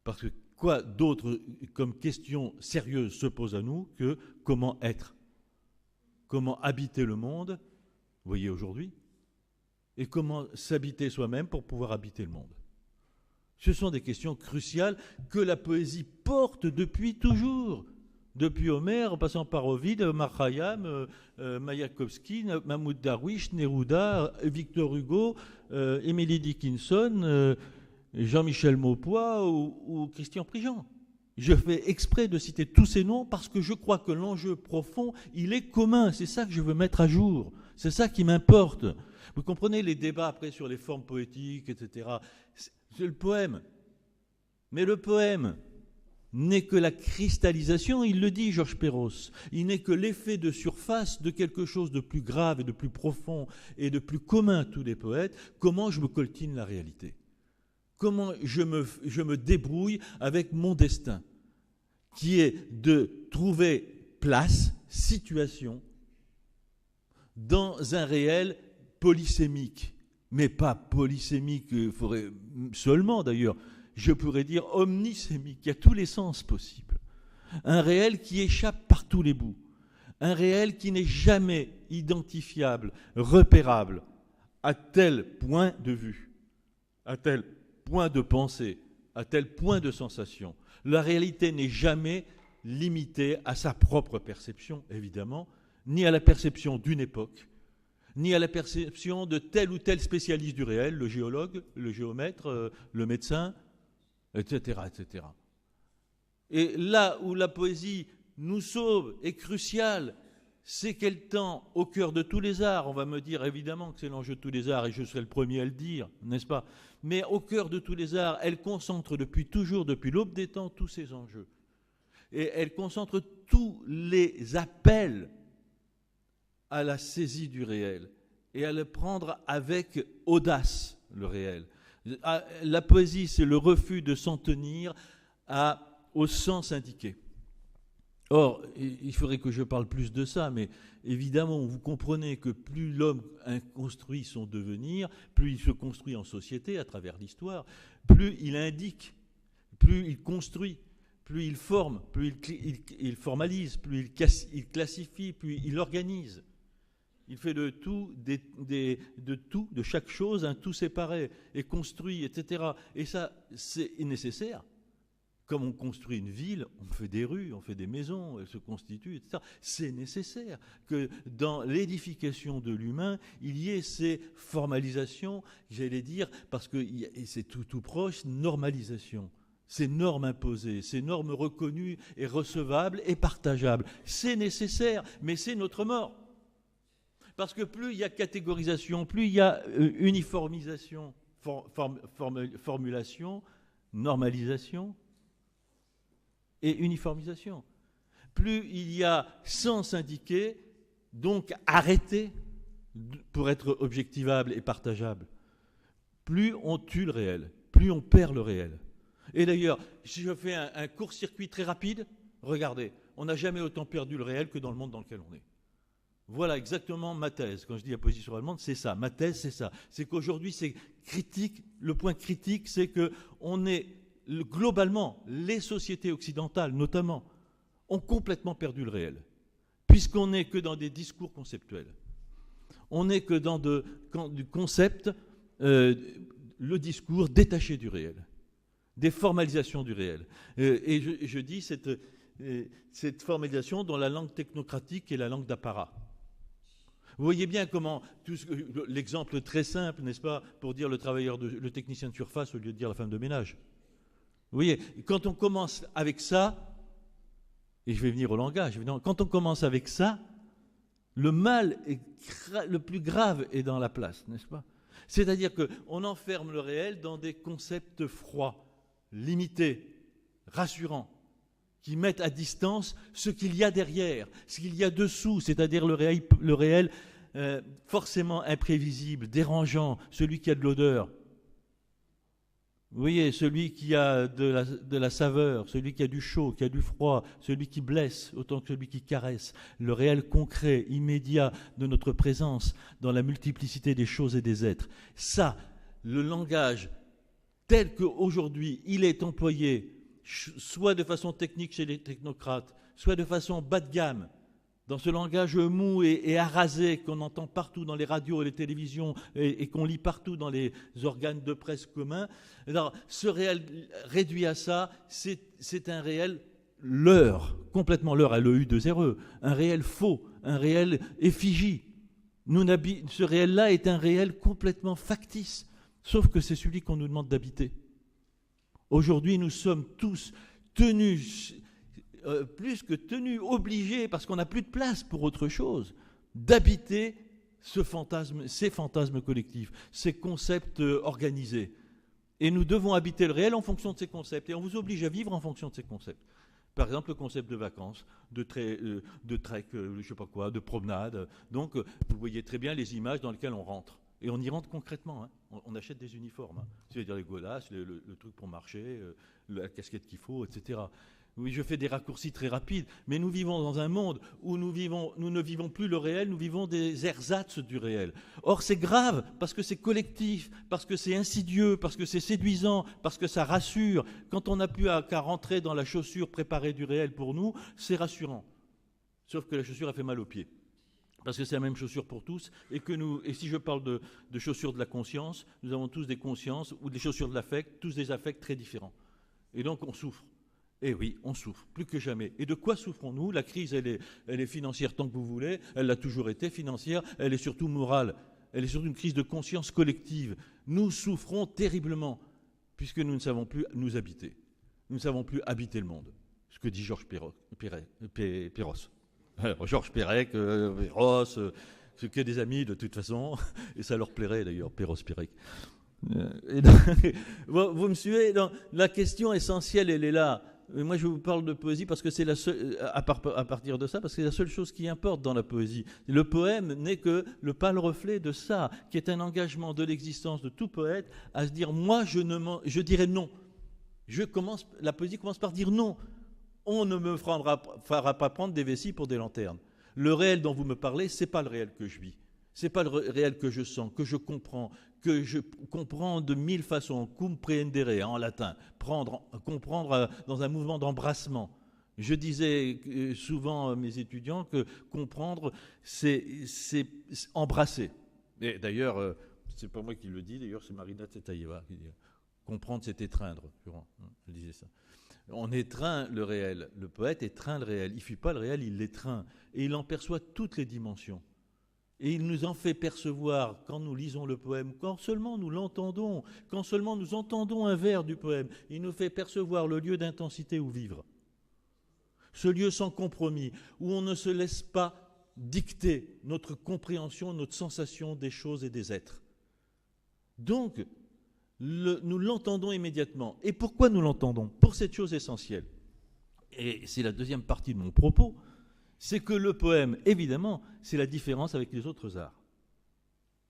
Speaker 3: Parce que quoi d'autre comme question sérieuse se pose à nous que comment être, comment habiter le monde, vous voyez aujourd'hui, et comment s'habiter soi-même pour pouvoir habiter le monde. Ce sont des questions cruciales que la poésie porte depuis toujours, depuis Homère, en passant par Ovide, Omar Khayyam, Mayakovsky, Mahmoud Darwish, Neruda, Victor Hugo, Emily Dickinson, Jean-Michel Maupoy ou Christian Prigent. Je fais exprès de citer tous ces noms parce que je crois que l'enjeu profond, il est commun. C'est ça que je veux mettre à jour. C'est ça qui m'importe. Vous comprenez les débats après sur les formes poétiques, etc. C'est le poème. Mais le poème n'est que la cristallisation, il le dit Georges Perros, il n'est que l'effet de surface de quelque chose de plus grave et de plus profond et de plus commun à tous les poètes. Comment je me coltine la réalité ? Comment je me débrouille avec mon destin, qui est de trouver place, situation, dans un réel polysémique, mais pas polysémique seulement d'ailleurs, je pourrais dire omnisémique, il y a tous les sens possibles. Un réel qui échappe par tous les bouts, un réel qui n'est jamais identifiable, repérable, à tel point de vue, à tel point de pensée, à tel point de sensation. La réalité n'est jamais limitée à sa propre perception, évidemment, ni à la perception d'une époque, ni à la perception de tel ou tel spécialiste du réel, le géologue, le géomètre, le médecin, etc., etc. Et là où la poésie nous sauve est cruciale, c'est qu'elle tend au cœur de tous les arts. On va me dire évidemment que c'est l'enjeu de tous les arts et je serai le premier à le dire, n'est-ce pas ? Mais au cœur de tous les arts, elle concentre depuis toujours, depuis l'aube des temps, tous ces enjeux. Et elle concentre tous les appels à la saisie du réel et à le prendre avec audace, le réel. La poésie, c'est le refus de s'en tenir au sens indiqué, Or, il faudrait que je parle plus de ça, mais évidemment, vous comprenez que plus l'homme construit son devenir, plus il se construit en société à travers l'histoire, plus il indique, plus il construit, plus il forme, plus il formalise, plus il classifie, plus il organise. Il fait de tout, de chaque chose, un tout séparé, et construit, etc. Et ça, c'est nécessaire. Comme on construit une ville, on fait des rues, on fait des maisons, elles se constituent, etc. C'est nécessaire que dans l'édification de l'humain, il y ait ces formalisations, j'allais dire, parce que c'est tout proche, normalisation. Ces normes imposées, ces normes reconnues et recevables et partageables. C'est nécessaire, mais c'est notre mort. Parce que plus il y a catégorisation, plus il y a uniformisation, formulation, normalisation, et uniformisation. Plus il y a sens indiqué, donc arrêté pour être objectivable et partageable, plus on tue le réel, plus on perd le réel. Et d'ailleurs, si je fais un court-circuit très rapide, regardez, on n'a jamais autant perdu le réel que dans le monde dans lequel on est. Voilà exactement ma thèse. Quand je dis la position allemande, c'est ça. Ma thèse, c'est ça. C'est qu'aujourd'hui, c'est critique. Le point critique, c'est qu'on est globalement, les sociétés occidentales notamment, ont complètement perdu le réel, puisqu'on n'est que dans des discours conceptuels. On n'est que dans du concept, le discours détaché du réel, des formalisations du réel. Et je dis cette formalisation dans la langue technocratique et la langue d'apparat. Vous voyez bien comment, l'exemple très simple, n'est-ce pas, pour dire le technicien de surface au lieu de dire la femme de ménage. Vous voyez, quand on commence avec ça, et je vais venir au langage, évidemment, quand on commence avec ça, le mal le plus grave est dans la place, n'est-ce pas? C'est-à-dire qu'on enferme le réel dans des concepts froids, limités, rassurants, qui mettent à distance ce qu'il y a derrière, ce qu'il y a dessous, c'est-à-dire le réel forcément imprévisible, dérangeant, celui qui a de l'odeur. Vous voyez, celui qui a de la saveur, celui qui a du chaud, qui a du froid, celui qui blesse autant que celui qui caresse, le réel concret, immédiat de notre présence dans la multiplicité des choses et des êtres. Ça, le langage tel qu'aujourd'hui il est employé, soit de façon technique chez les technocrates, soit de façon bas de gamme, dans ce langage mou et arasé qu'on entend partout dans les radios et les télévisions et qu'on lit partout dans les organes de presse communs, alors, ce réel réduit à ça, c'est un réel leurre, complètement leurre, à l'EU2RE, un réel faux, un réel effigie. Ce réel-là est un réel complètement factice, sauf que c'est celui qu'on nous demande d'habiter. Aujourd'hui, nous sommes tous tenus, plus que tenus, obligés, parce qu'on n'a plus de place pour autre chose, d'habiter ces fantasmes collectifs, ces concepts organisés. Et nous devons habiter le réel en fonction de ces concepts. Et on vous oblige à vivre en fonction de ces concepts. Par exemple, le concept de vacances, de trek, je sais pas quoi, de promenade. Donc, vous voyez très bien les images dans lesquelles on rentre. Et on y rentre concrètement. Hein. On achète des uniformes. Hein. C'est-à-dire les godasses, le truc pour marcher, la casquette qu'il faut, etc. Oui, je fais des raccourcis très rapides, mais nous vivons dans un monde où nous ne vivons plus le réel, nous vivons des ersatz du réel. Or, c'est grave, parce que c'est collectif, parce que c'est insidieux, parce que c'est séduisant, parce que ça rassure. Quand on n'a plus qu'à rentrer dans la chaussure préparée du réel pour nous, c'est rassurant. Sauf que la chaussure a fait mal aux pieds. Parce que c'est la même chaussure pour tous, et si je parle de chaussures de la conscience, nous avons tous des consciences, ou des chaussures de l'affect, tous des affects très différents. Et donc, on souffre. Eh oui, on souffre, plus que jamais. Et de quoi souffrons-nous? La crise, elle est financière tant que vous voulez, elle l'a toujours été financière, elle est surtout morale, elle est surtout une crise de conscience collective. Nous souffrons terriblement, puisque nous ne savons plus nous habiter. Nous ne savons plus habiter le monde. Ce que dit Georges Perros. Alors, Georges Perec, Perros, c'est que des amis de toute façon, et ça leur plairait d'ailleurs, Perros-Perec. Vous me suivez? La question essentielle, elle est là. Moi, je vous parle de poésie parce que c'est la seule, à partir de ça, parce que c'est la seule chose qui importe dans la poésie. Le poème n'est que le pâle reflet de ça, qui est un engagement de l'existence de tout poète à se dire, moi, je dirais non. La poésie commence par dire non. on ne me fera pas prendre des vessies pour des lanternes. Le réel dont vous me parlez, ce n'est pas le réel que je vis. Ce n'est pas le réel que je sens, que je comprends de 1000 façons. Cum prehendere en latin, comprendre dans un mouvement d'embrassement. Je disais souvent à mes étudiants que comprendre, c'est embrasser. Et d'ailleurs, c'est pas moi qui le dis, d'ailleurs c'est Marina Tsvetaeva qui dit comprendre, c'est étreindre. Elle disait ça. On étreint le réel. Le poète étreint le réel. Il ne fuit pas le réel, il l'étreint. Et il en perçoit toutes les dimensions. Et il nous en fait percevoir, quand nous lisons le poème, quand seulement nous l'entendons, quand seulement nous entendons un vers du poème, il nous fait percevoir le lieu d'intensité où vivre. Ce lieu sans compromis, où on ne se laisse pas dicter notre compréhension, notre sensation des choses et des êtres. Donc, nous l'entendons immédiatement. Et pourquoi nous l'entendons? Pour cette chose essentielle. Et c'est la deuxième partie de mon propos, c'est que le poème, évidemment, c'est la différence avec les autres arts.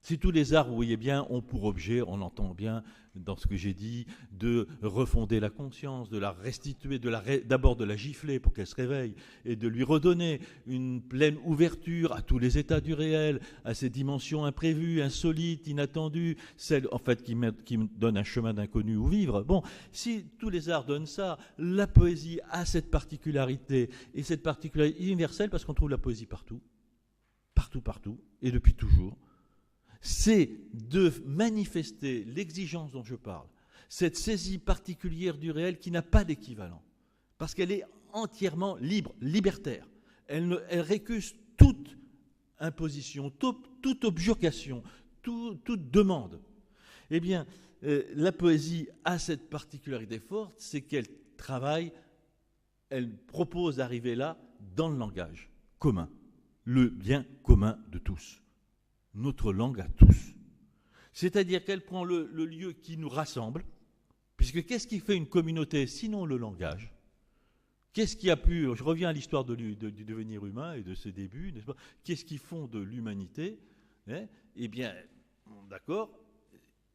Speaker 3: Si tous les arts, vous voyez bien, ont pour objet, on l'entend bien dans ce que j'ai dit, de refonder la conscience, de la restituer, d'abord de la gifler pour qu'elle se réveille, et de lui redonner une pleine ouverture à tous les états du réel, à ces dimensions imprévues, insolites, inattendues, celles en fait qui me donnent un chemin d'inconnu où vivre. Bon, si tous les arts donnent ça, la poésie a cette particularité, et cette particularité universelle, parce qu'on trouve la poésie partout, et depuis toujours, c'est de manifester l'exigence dont je parle, cette saisie particulière du réel qui n'a pas d'équivalent, parce qu'elle est entièrement libre, libertaire. Elle récuse toute imposition, toute objurgation, toute demande. Eh bien, la poésie a cette particularité forte, c'est qu'elle travaille, elle propose d'arriver là dans le langage commun, le bien commun de tous. Notre langue à tous. C'est-à-dire qu'elle prend le lieu qui nous rassemble, puisque qu'est-ce qui fait une communauté sinon le langage? Qu'est-ce qui a pu, je reviens à l'histoire du devenir humain et de ses débuts, n'est-ce pas? Qu'est-ce qui fonde l'humanité? Eh bien, d'accord,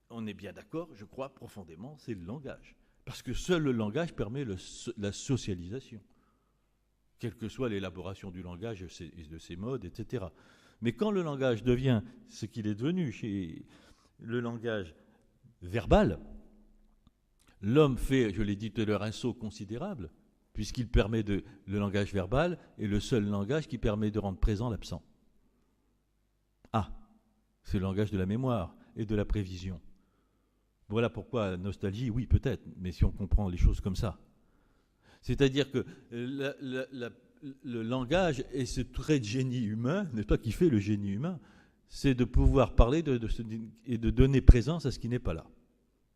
Speaker 3: on est bien d'accord, je crois profondément, c'est le langage. Parce que seul le langage permet la socialisation, quelle que soit l'élaboration du langage et de ses modes, etc. Mais quand le langage devient ce qu'il est devenu, le langage verbal, l'homme fait, je l'ai dit tout à l'heure, un saut considérable, puisqu'il permet le langage verbal est le seul langage qui permet de rendre présent l'absent. Ah, c'est le langage de la mémoire et de la prévision. Voilà pourquoi la nostalgie, oui, peut-être, mais si on comprend les choses comme ça. C'est-à-dire que le langage est ce trait de génie humain, n'est-ce pas, qui fait le génie humain, c'est de pouvoir parler et de donner présence à ce qui n'est pas là.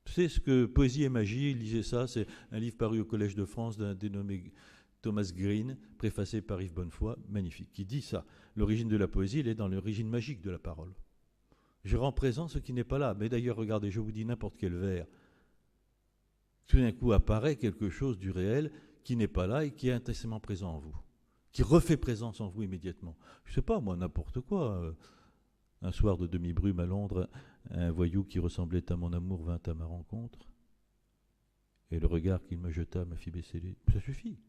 Speaker 3: C'est ce que Poésie et Magie, lisez ça, c'est un livre paru au Collège de France d'un dénommé Thomas Green, préfacé par Yves Bonnefoy, magnifique, qui dit ça. L'origine de la poésie, elle est dans l'origine magique de la parole. Je rends présent ce qui n'est pas là. Mais d'ailleurs, regardez, je vous dis n'importe quel vers. Tout d'un coup apparaît quelque chose du réel qui n'est pas là et qui est intensément présent en vous, qui refait présence en vous immédiatement. Je ne sais pas, moi, n'importe quoi. Un soir de demi-brume à Londres, un voyou qui ressemblait à mon amour vint à ma rencontre, et le regard qu'il me jeta m'a fait baisser les... Ça suffit.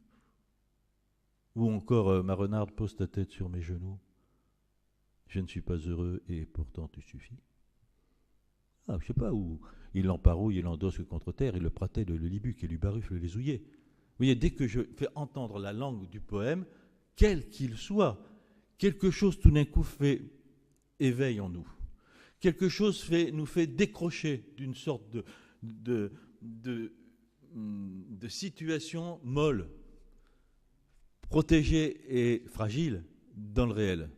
Speaker 3: Ou encore, ma renarde pose ta tête sur mes genoux. Je ne suis pas heureux, et pourtant tu suffis. Ah, je ne sais pas, où il l'emparouille et l'endosse contre terre, et le pratait de l'olibuc et l'ubarufle les ouillés. Vous voyez, dès que je fais entendre la langue du poème, quel qu'il soit, quelque chose tout d'un coup éveille en nous. Quelque chose nous fait décrocher d'une sorte de situation molle, protégée et fragile dans le réel.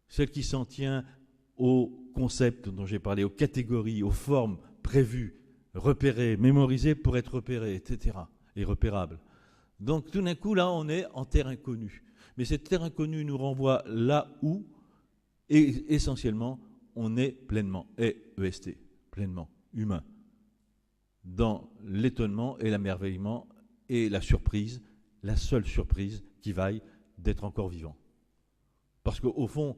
Speaker 3: Celle qui s'en tient aux concepts dont j'ai parlé, aux catégories, aux formes prévues, repérées, mémorisées pour être repérées, etc. et repérables. Donc tout d'un coup, là, on est en terre inconnue. Mais cette terre inconnue nous renvoie là où, et essentiellement, on est pleinement, EST, pleinement humain, dans l'étonnement et l'émerveillement et la surprise, la seule surprise qui vaille d'être encore vivant. Parce qu'au fond,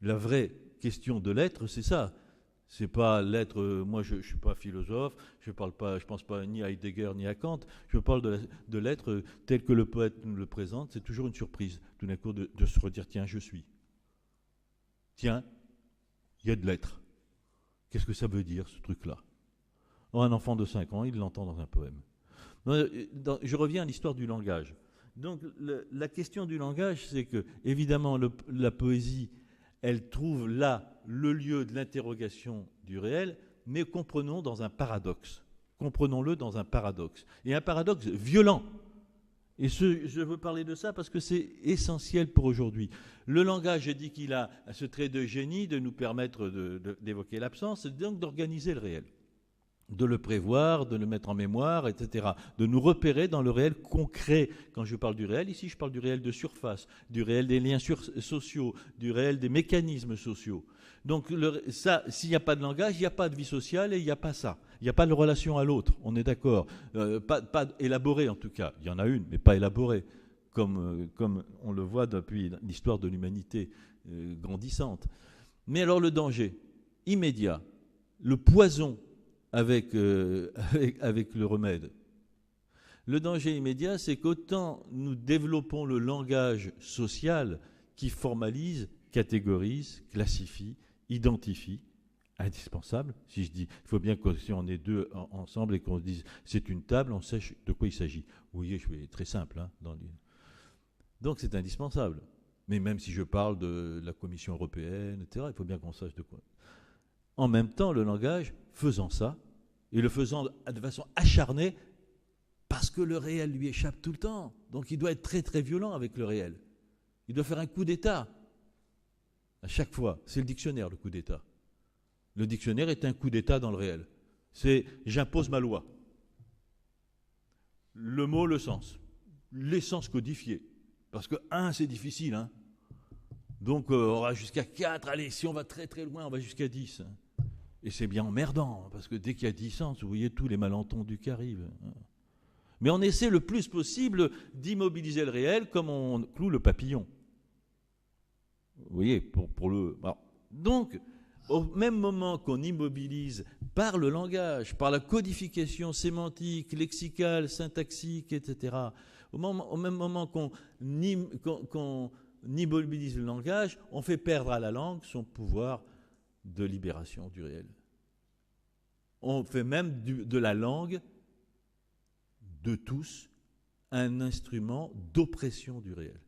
Speaker 3: la vraie question de l'être, c'est ça. C'est pas l'être. Moi, je suis pas philosophe. Je pense pas ni à Heidegger ni à Kant. Je parle de l'être tel que le poète nous le présente. C'est toujours une surprise, tout d'un coup, de se redire tiens, je suis. Tiens, il y a de l'être. Qu'est-ce que ça veut dire, ce truc-là? Un enfant de 5 ans, il l'entend dans un poème. Je reviens à l'histoire du langage. Donc, la question du langage, c'est que, évidemment, la poésie, elle trouve là le lieu de l'interrogation du réel, mais comprenons-le dans un paradoxe. Comprenons-le dans un paradoxe. Et un paradoxe violent. Et je veux parler de ça parce que c'est essentiel pour aujourd'hui. Le langage, j'ai dit qu'il a ce trait de génie de nous permettre d'évoquer l'absence, et donc d'organiser le réel, de le prévoir, de le mettre en mémoire, etc. De nous repérer dans le réel concret. Quand je parle du réel, ici je parle du réel de surface, du réel des liens sociaux, du réel des mécanismes sociaux. Donc s'il n'y a pas de langage, il n'y a pas de vie sociale et il n'y a pas ça. Il n'y a pas de relation à l'autre, on est d'accord. Pas élaborée en tout cas. Il y en a une, mais pas élaborée, comme on le voit depuis l'histoire de l'humanité grandissante. Mais alors le danger immédiat, le poison avec le remède. Le danger immédiat, c'est qu'autant nous développons le langage social qui formalise, catégorise, classifie, identifie, indispensable. Si je dis, il faut bien que si on est deux ensemble et qu'on se dise c'est une table, on sache de quoi il s'agit. Vous voyez, je vais très simple. Donc c'est indispensable. Mais même si je parle de la Commission européenne, etc., il faut bien qu'on sache de quoi. En même temps, le langage, faisant ça, et le faisant de façon acharnée, parce que le réel lui échappe tout le temps. Donc il doit être très très violent avec le réel. Il doit faire un coup d'État. À chaque fois, c'est le dictionnaire, le coup d'État. Le dictionnaire est un coup d'État dans le réel. C'est j'impose ma loi. Le mot, le sens. L'essence codifiée. Parce que 1, c'est difficile. Hein. Donc on va jusqu'à 4. Allez, si on va très très loin, on va jusqu'à 10. Et c'est bien emmerdant, parce que dès qu'il y a 10 sens, vous voyez tous les malentendus qui arrivent. Mais on essaie le plus possible d'immobiliser le réel comme on cloue le papillon. Vous voyez, pour le... Alors, donc, au même moment qu'on immobilise par le langage, par la codification sémantique, lexicale, syntaxique, etc., au même moment qu'on immobilise le langage, on fait perdre à la langue son pouvoir de libération du réel. On fait même de la langue, de tous, un instrument d'oppression du réel.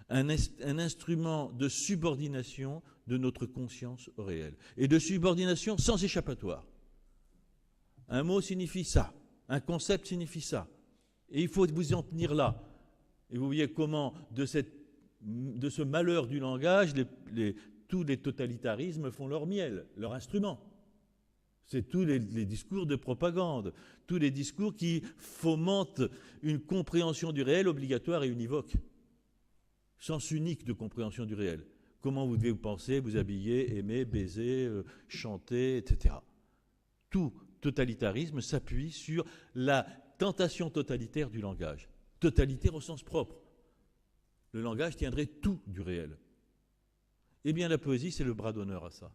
Speaker 3: Un instrument de subordination de notre conscience au réel. Et de subordination sans échappatoire. Un mot signifie ça. Un concept signifie ça. Et il faut vous en tenir là. Et vous voyez comment, de ce malheur du langage, tous les totalitarismes font leur miel, leur instrument. C'est tous les discours de propagande, tous les discours qui fomentent une compréhension du réel obligatoire et univoque. Sens unique de compréhension du réel. Comment vous devez vous penser, vous habiller, aimer, baiser, chanter, etc. Tout totalitarisme s'appuie sur la tentation totalitaire du langage. Totalitaire au sens propre. Le langage tiendrait tout du réel. Eh bien, la poésie, c'est le bras d'honneur à ça.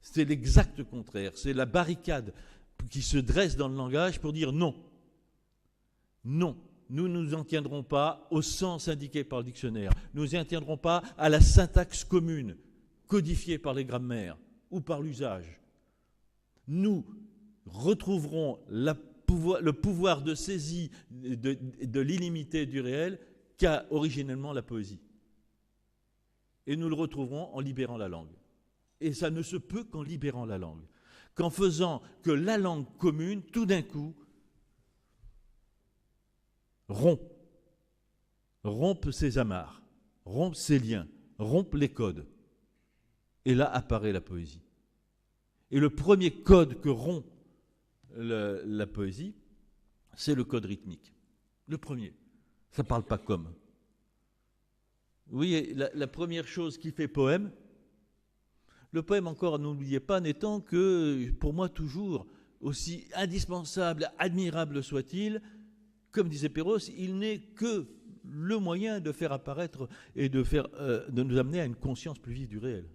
Speaker 3: C'est l'exact contraire. C'est la barricade qui se dresse dans le langage pour dire non. Non. Nous ne nous en tiendrons pas au sens indiqué par le dictionnaire. Nous ne nous en tiendrons pas à la syntaxe commune, codifiée par les grammaires ou par l'usage. Nous retrouverons le pouvoir de saisie de l'illimité du réel qu'a originellement la poésie. Et nous le retrouverons en libérant la langue. Et ça ne se peut qu'en libérant la langue. Qu'en faisant que la langue commune, tout d'un coup, rompe ses amarres, rompe ses liens, rompe les codes. Et là apparaît la poésie. Et le premier code que rompt la poésie, c'est le code rythmique. Le premier. Ça ne parle pas comme. Vous voyez, la première chose qui fait poème, le poème, encore, n'oubliez pas, n'étant que, pour moi, toujours, aussi indispensable, admirable soit-il, comme disait Perros, il n'est que le moyen de faire apparaître et de nous amener à une conscience plus vive du réel.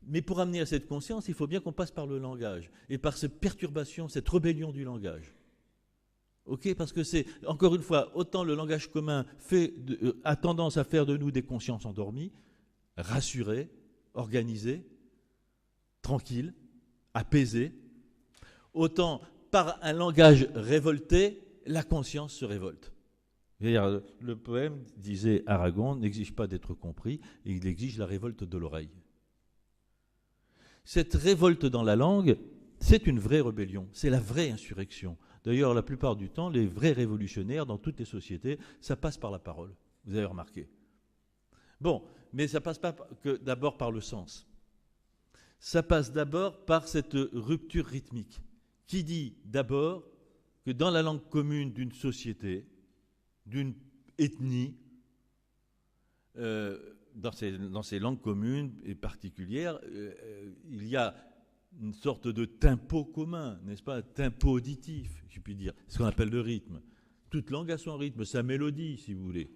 Speaker 3: Mais pour amener à cette conscience, il faut bien qu'on passe par le langage et par cette perturbation, cette rébellion du langage. Ok, parce que c'est, encore une fois, autant le langage commun a tendance à faire de nous des consciences endormies, rassurées, organisées, tranquilles, apaisées, autant par un langage révolté, la conscience se révolte. Le poème, disait Aragon, n'exige pas d'être compris, et il exige la révolte de l'oreille. Cette révolte dans la langue, c'est une vraie rébellion, c'est la vraie insurrection. D'ailleurs, la plupart du temps, les vrais révolutionnaires dans toutes les sociétés, ça passe par la parole. Vous avez remarqué. Bon, mais ça passe pas que d'abord par le sens. Ça passe d'abord par cette rupture rythmique, qui dit d'abord que dans la langue commune d'une société, d'une ethnie, dans ces langues communes et particulières, il y a une sorte de tempo commun, n'est-ce pas, un tempo auditif, je puis dire, ce qu'on appelle le rythme. Toute langue a son rythme, sa mélodie, si vous voulez.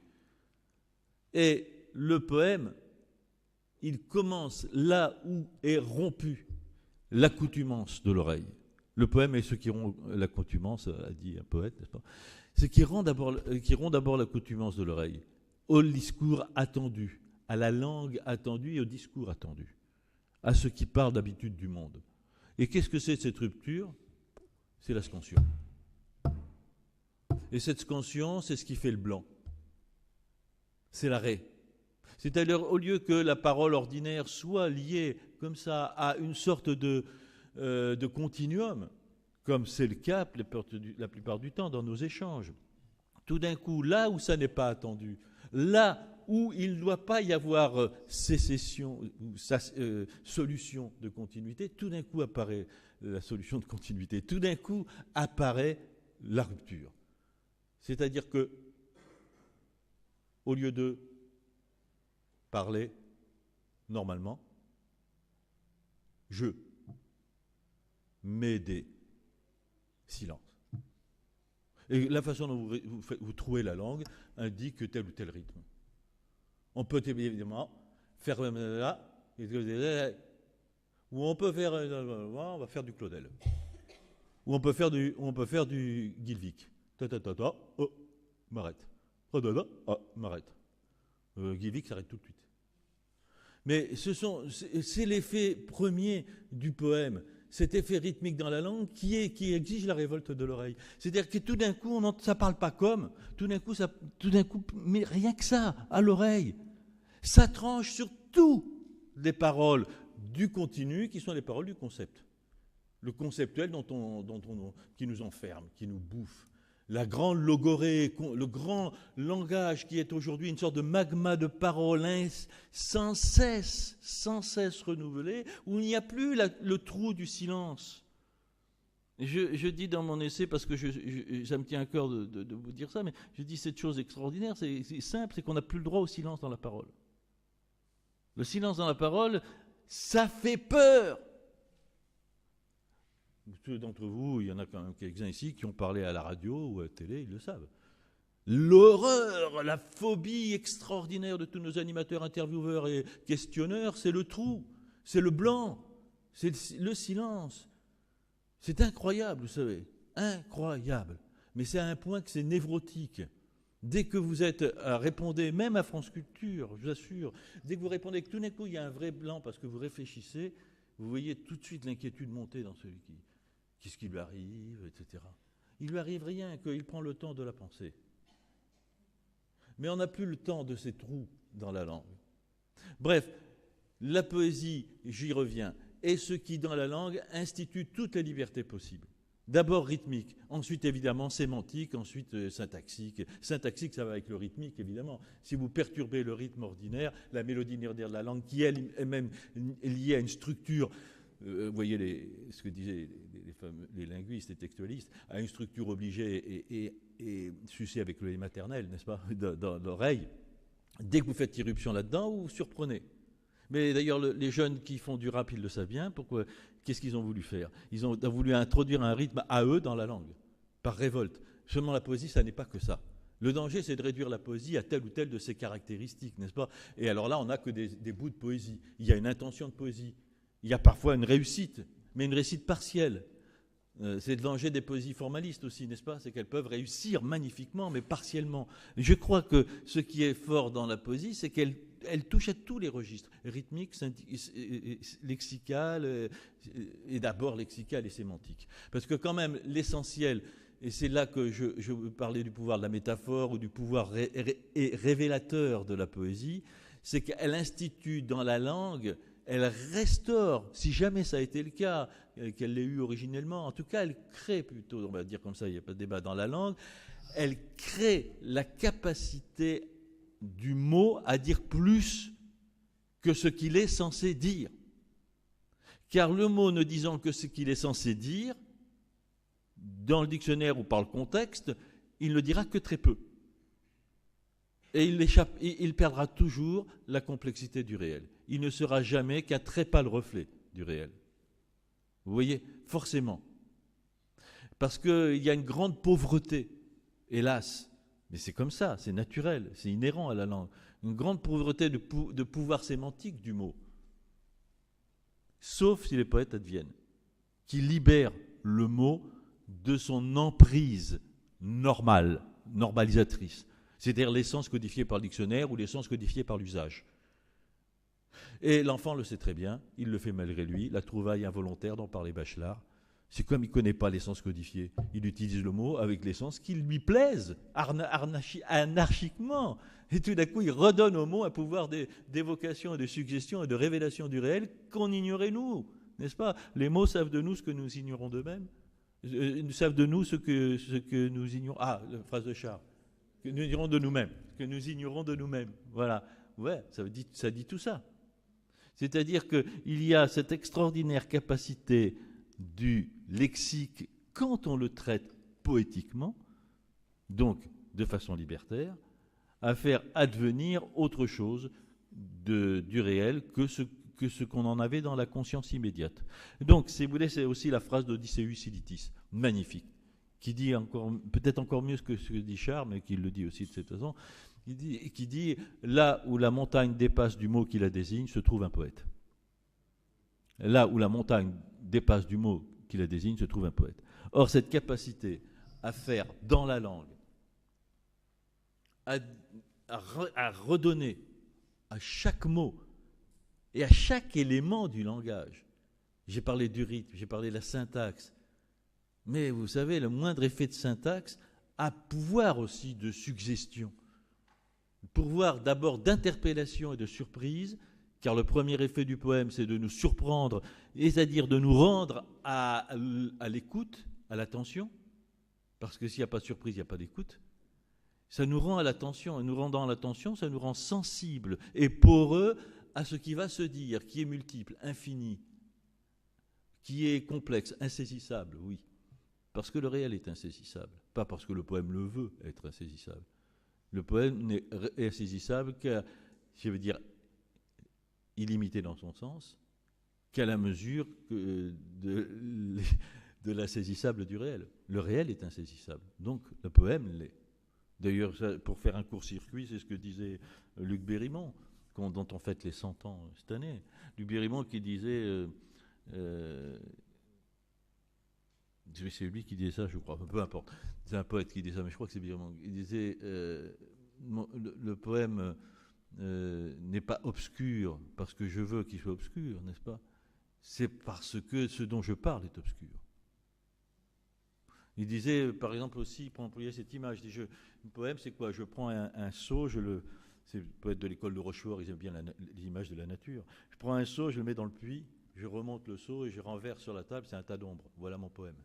Speaker 3: Et le poème, il commence là où est rompue l'accoutumance de l'oreille. Le poème est ce qui rompt l'accoutumance, a dit un poète, n'est-ce pas, c'est qui rompt d'abord l'accoutumance de l'oreille, au discours attendu, à la langue attendue et au discours attendu, à ce qui parle d'habitude du monde. Et qu'est-ce que c'est cette rupture? C'est la scansion. Et cette scansion, c'est ce qui fait le blanc. C'est l'arrêt. C'est-à-dire, au lieu que la parole ordinaire soit liée comme ça à une sorte de continuum, comme c'est le cas la plupart du temps dans nos échanges, tout d'un coup, là où ça n'est pas attendu, là où il ne doit pas y avoir sécession ou solution de continuité, tout d'un coup apparaît la solution de continuité, tout d'un coup apparaît la rupture. C'est-à-dire que, au lieu de parler normalement, je mets des silences. Et la façon dont vous trouvez la langue indique tel ou tel rythme. On peut évidemment faire là, ou on peut faire, on va faire du Claudel, ou on peut faire du Guilvic. Oh, m'arrête. Oh, m'arrête. Guilvic s'arrête tout de suite. Mais c'est l'effet premier du poème, cet effet rythmique dans la langue qui exige la révolte de l'oreille. C'est-à-dire que tout d'un coup, ça ne parle pas comme, tout d'un coup, mais rien que ça, à l'oreille, ça tranche sur toutes les paroles du continu qui sont les paroles du concept. Le conceptuel qui nous enferme, qui nous bouffe. La grande logorée, le grand langage qui est aujourd'hui une sorte de magma de paroles sans cesse renouvelé, où il n'y a plus le trou du silence. Et je dis dans mon essai, parce que ça me tient à cœur de vous dire ça, mais je dis cette chose extraordinaire, c'est simple, c'est qu'on n'a plus le droit au silence dans la parole. Le silence dans la parole, ça fait peur. Ceux d'entre vous, il y en a quand même quelques-uns ici qui ont parlé à la radio ou à la télé, ils le savent. L'horreur, la phobie extraordinaire de tous nos animateurs, intervieweurs et questionneurs, c'est le trou, c'est le blanc, c'est le silence. C'est incroyable, vous savez, incroyable. Mais c'est à un point que c'est névrotique. Dès que vous répondez, même à France Culture, je vous assure, dès que vous répondez que tout d'un coup il y a un vrai blanc parce que vous réfléchissez, vous voyez tout de suite l'inquiétude monter dans celui qui... Qu'est-ce qui lui arrive, etc. Il lui arrive rien, qu'il prend le temps de la penser. Mais on n'a plus le temps de ces trous dans la langue. Bref, la poésie, j'y reviens, est ce qui, dans la langue, institue toutes les libertés possibles. D'abord rythmique, ensuite évidemment sémantique, ensuite syntaxique. Syntaxique, ça va avec le rythmique, évidemment. Si vous perturbez le rythme ordinaire, la mélodie ordinaire de la langue, qui elle est même liée à une structure... vous voyez ce que disaient les linguistes et textualistes, à une structure obligée et sucée avec le lait maternel, n'est-ce pas, dans l'oreille. Dès que vous faites irruption là-dedans, vous vous surprenez. Mais d'ailleurs, les jeunes qui font du rap, ils le savent bien. Pourquoi? Qu'est-ce qu'ils ont voulu faire? Ils ont voulu introduire un rythme à eux dans la langue, par révolte. Seulement la poésie, ça n'est pas que ça. Le danger, c'est de réduire la poésie à telle ou telle de ses caractéristiques, n'est-ce pas? Et alors là, on n'a que des bouts de poésie. Il y a une intention de poésie. Il y a parfois une réussite, mais une réussite partielle. C'est le danger des poésies formalistes aussi, n'est-ce pas? C'est qu'elles peuvent réussir magnifiquement, mais partiellement. Je crois que ce qui est fort dans la poésie, c'est qu'elle touche à tous les registres, rythmique, lexical, et d'abord lexical et sémantique. Parce que quand même, l'essentiel, et c'est là que je parlais du pouvoir de la métaphore ou du pouvoir révélateur de la poésie, c'est qu'elle institue dans la langue, elle restaure, si jamais ça a été le cas, qu'elle l'ait eu originellement, en tout cas elle crée plutôt, on va dire comme ça, il n'y a pas de débat dans la langue, elle crée la capacité du mot à dire plus que ce qu'il est censé dire. Car le mot ne disant que ce qu'il est censé dire, dans le dictionnaire ou par le contexte, il ne dira que très peu. Et il perdra toujours la complexité du réel. Il ne sera jamais qu'un très pâle reflet du réel. Vous voyez, forcément. Parce qu'il y a une grande pauvreté, hélas, mais c'est comme ça, c'est naturel, c'est inhérent à la langue, une grande pauvreté de pouvoir sémantique du mot. Sauf si les poètes adviennent, qui libèrent le mot de son emprise normale, normalisatrice, c'est-à-dire l'essence codifiée par le dictionnaire ou l'essence codifiée par l'usage. Et l'enfant le sait très bien, il le fait malgré lui, la trouvaille involontaire dont parlait Bachelard. C'est comme il ne connaît pas l'essence codifiée, il utilise le mot avec l'essence qui lui plaise, anarchiquement. Et tout d'un coup, il redonne au mot un pouvoir d'évocation et de suggestion et de révélation du réel qu'on ignorait nous, n'est-ce pas? Les mots savent de nous ce que nous ignorons d'eux-mêmes. Ils savent de nous ce que nous ignorons. Ah, la phrase de Charles. Que nous ignorons de nous-mêmes. Que nous ignorons de nous-mêmes. Voilà. Ouais, ça dit tout ça. C'est-à-dire qu'il y a cette extraordinaire capacité du lexique quand on le traite poétiquement, donc de façon libertaire, à faire advenir autre chose du réel que ce qu'on en avait dans la conscience immédiate. Donc, si vous voulez, c'est aussi la phrase d'Odysseus Silitis, magnifique, qui dit peut-être encore mieux ce que dit Charles, mais qui le dit aussi de cette façon, qui dit « Là où la montagne dépasse du mot qui la désigne, se trouve un poète. » Là où la montagne dépasse du mot qui la désigne, se trouve un poète. Or, cette capacité à faire dans la langue, à redonner à chaque mot et à chaque élément du langage, j'ai parlé du rythme, j'ai parlé de la syntaxe, mais vous savez, le moindre effet de syntaxe a pouvoir aussi de suggestion, pouvoir d'abord d'interpellation et de surprise, car le premier effet du poème, c'est de nous surprendre, c'est-à-dire de nous rendre à l'écoute, à l'attention, parce que s'il n'y a pas de surprise, il n'y a pas d'écoute. Ça nous rend à l'attention, et nous rendant à l'attention, ça nous rend sensibles et poreux à ce qui va se dire, qui est multiple, infini, qui est complexe, insaisissable, oui. Parce que le réel est insaisissable, pas parce que le poème le veut être insaisissable. Le poème n'est insaisissable qu'à, je veux dire, illimité dans son sens, qu'à la mesure de l'insaisissable du réel. Le réel est insaisissable, donc le poème l'est. D'ailleurs, pour faire un court-circuit, c'est ce que disait Luc Bérimont, dont on fête les 100 ans cette année. Luc Bérimont qui disait, c'est lui qui disait ça, je crois, peu importe, c'est un poète qui disait ça, mais je crois que c'est Bérimont. Il disait, le poème n'est pas obscur parce que je veux qu'il soit obscur, n'est-ce pas? C'est parce que ce dont je parle est obscur. Il disait, par exemple aussi, pour employer cette image, il dit, un poème, c'est quoi? Je prends un seau, c'est le poète de l'école de Rochefort, ils aiment bien l'image de la nature. Je prends un seau, je le mets dans le puits, je remonte le seau et je renverse sur la table, c'est un tas d'ombre. Voilà mon poème.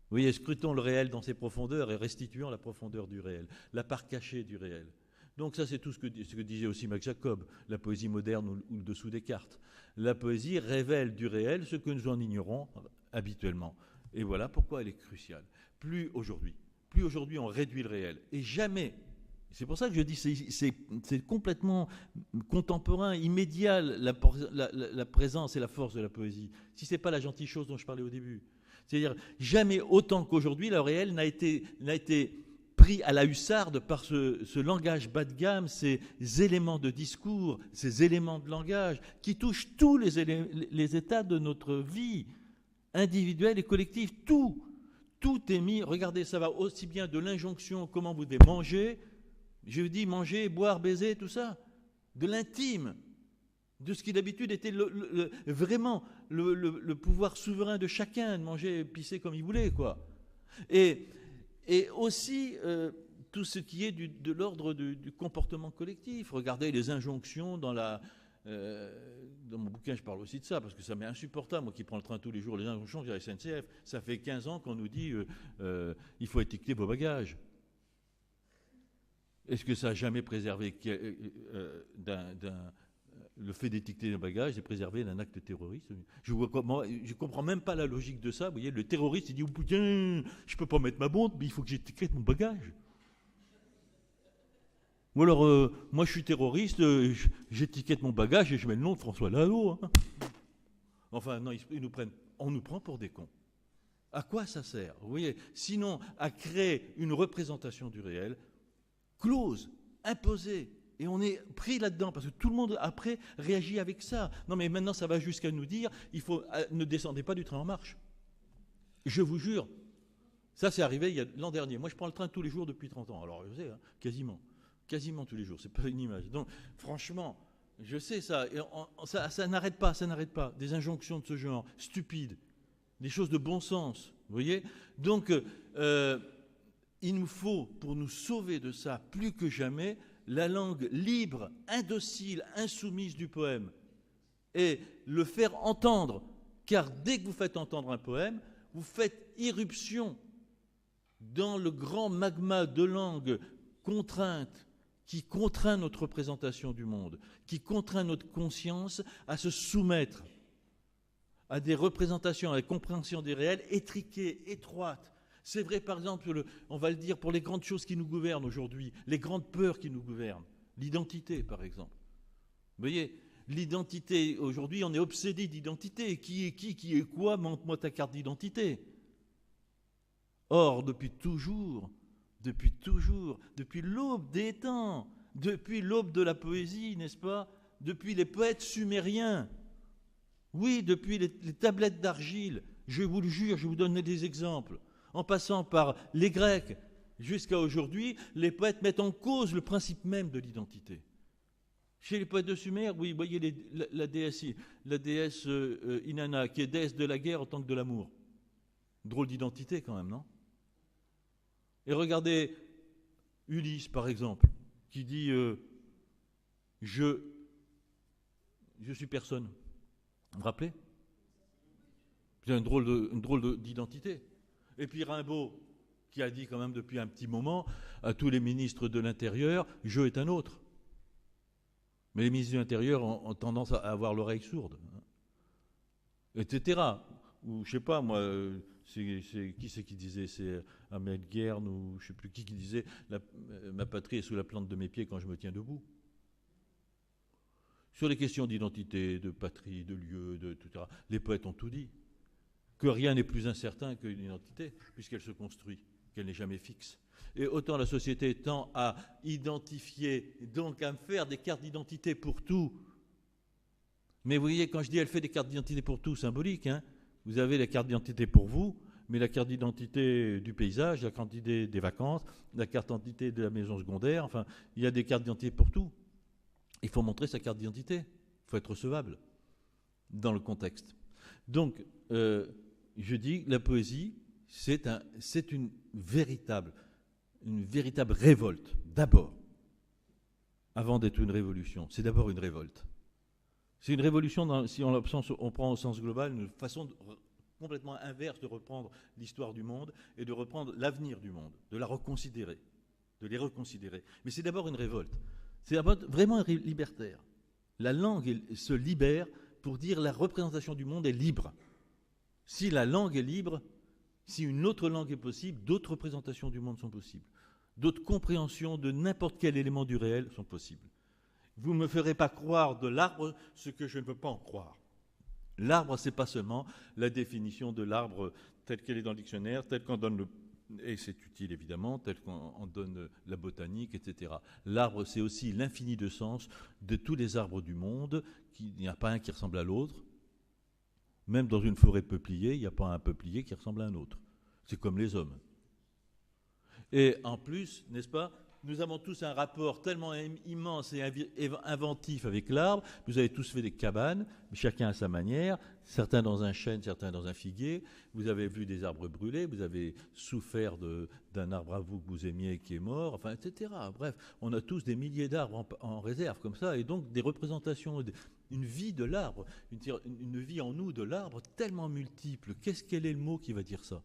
Speaker 3: Vous voyez, scrutons le réel dans ses profondeurs et restituons la profondeur du réel, la part cachée du réel. Donc ça, c'est tout ce que disait aussi Max Jacob, la poésie moderne ou le dessous des cartes. La poésie révèle du réel ce que nous en ignorons habituellement. Et voilà pourquoi elle est cruciale. Plus aujourd'hui on réduit le réel. Et jamais, c'est pour ça que je dis c'est complètement contemporain, immédiat, la présence et la force de la poésie. Si ce n'est pas la gentille chose dont je parlais au début. C'est-à-dire, jamais autant qu'aujourd'hui, le réel n'a été pris à la hussarde par ce langage bas de gamme, ces éléments de discours, ces éléments de langage qui touchent tous les états de notre vie, individuelle et collective. Tout est mis. Regardez, ça va aussi bien de l'injonction, comment vous devez manger, je dis manger, boire, baiser, tout ça, de l'intime, de ce qui d'habitude était vraiment le pouvoir souverain de chacun, de manger et pisser comme il voulait, quoi. Et aussi tout ce qui est de l'ordre du comportement collectif. Regardez les injonctions dans mon bouquin, je parle aussi de ça, parce que ça m'est insupportable, moi qui prends le train tous les jours, les injonctions de la SNCF. Ça fait 15 ans qu'on nous dit il faut étiqueter vos bagages. Est-ce que ça n'a jamais préservé le fait d'étiqueter les bagages est préservé d'un acte terroriste? Je ne comprends même pas la logique de ça. Vous voyez, le terroriste, il dit, oh putain, je ne peux pas mettre ma bombe, mais il faut que j'étiquette mon bagage. Ou alors, moi je suis terroriste, j'étiquette mon bagage et je mets le nom de François Lalot. Hein. Enfin, non, on nous prend pour des cons. À quoi ça sert? Vous voyez, sinon à créer une représentation du réel, close, imposée. Et on est pris là-dedans, parce que tout le monde, après, réagit avec ça. Non, mais maintenant, ça va jusqu'à nous dire, ne descendez pas du train en marche. Je vous jure. Ça, c'est arrivé l'an dernier. Moi, je prends le train tous les jours depuis 30 ans. Alors, je sais, hein, quasiment tous les jours. C'est pas une image. Donc, franchement, je sais ça. Et ça n'arrête pas, ça n'arrête pas. Des injonctions de ce genre, stupides. Des choses de bon sens. Vous voyez? Donc, il nous faut, pour nous sauver de ça, plus que jamais, la langue libre, indocile, insoumise du poème, et le faire entendre, car dès que vous faites entendre un poème, vous faites irruption dans le grand magma de langue contrainte qui contraint notre représentation du monde, qui contraint notre conscience à se soumettre à des représentations, à la compréhension des réels étriquées, étroites. C'est vrai, par exemple, on va le dire, pour les grandes choses qui nous gouvernent aujourd'hui, les grandes peurs qui nous gouvernent. L'identité, par exemple. Vous voyez, l'identité, aujourd'hui, on est obsédé d'identité. Qui est quoi? Montre-moi ta carte d'identité. Or, depuis toujours, depuis l'aube des temps, depuis l'aube de la poésie, n'est-ce pas? Depuis les poètes sumériens, oui, depuis les tablettes d'argile, je vous le jure, je vous donne des exemples. En passant par les Grecs jusqu'à aujourd'hui, les poètes mettent en cause le principe même de l'identité. Chez les poètes de Sumer, oui, vous voyez la déesse Inanna, qui est déesse de la guerre en tant que de l'amour. Drôle d'identité quand même, non? Et regardez Ulysse, par exemple, qui dit je suis personne. Vous vous rappelez? C'est une drôle d'identité. Et puis Rimbaud, qui a dit quand même depuis un petit moment à tous les ministres de l'Intérieur, je est un autre. Mais les ministres de l'Intérieur ont tendance à avoir l'oreille sourde, hein, etc. Ou je sais pas, moi, qui c'est qui disait? C'est Ahmed Guerne ou je sais plus qui disait ma patrie est sous la plante de mes pieds quand je me tiens debout. Sur les questions d'identité, de patrie, de lieu, etc., les poètes ont tout dit. Que rien n'est plus incertain qu'une identité, puisqu'elle se construit, qu'elle n'est jamais fixe. Et autant la société tend à identifier, donc à faire des cartes d'identité pour tout. Mais vous voyez, quand je dis elle fait des cartes d'identité pour tout, symbolique, hein, vous avez la carte d'identité pour vous, mais la carte d'identité du paysage, la carte d'identité des vacances, la carte d'identité de la maison secondaire, enfin, il y a des cartes d'identité pour tout. Il faut montrer sa carte d'identité, il faut être recevable dans le contexte. Donc, je dis la poésie, c'est une véritable révolte, d'abord, avant d'être une révolution. C'est d'abord une révolte. C'est une révolution, si on prend au sens global, une façon complètement inverse de reprendre l'histoire du monde et de reprendre l'avenir du monde, de la reconsidérer, de les reconsidérer. Mais c'est d'abord une révolte. C'est vraiment libertaire. La langue se libère pour dire la représentation du monde est libre. Si la langue est libre, si une autre langue est possible, d'autres représentations du monde sont possibles. D'autres compréhensions de n'importe quel élément du réel sont possibles. Vous ne me ferez pas croire de l'arbre ce que je ne peux pas en croire. L'arbre, ce n'est pas seulement la définition de l'arbre telle qu'elle est dans le dictionnaire, telle qu'en donne et c'est utile évidemment, tel qu'on en donne la botanique, etc. L'arbre, c'est aussi l'infini de sens de tous les arbres du monde. Il n'y a pas un qui ressemble à l'autre. Même dans une forêt peuplier, il n'y a pas un peuplier qui ressemble à un autre. C'est comme les hommes. Et en plus, n'est-ce pas, nous avons tous un rapport tellement immense et inventif avec l'arbre. Vous avez tous fait des cabanes, chacun à sa manière, certains dans un chêne, certains dans un figuier. Vous avez vu des arbres brûlés, vous avez souffert d'un arbre à vous que vous aimiez qui est mort, enfin, etc. Bref, on a tous des milliers d'arbres en réserve comme ça, et donc des représentations, une vie de l'arbre, une vie en nous de l'arbre tellement multiple. Quel est le mot qui va dire ça?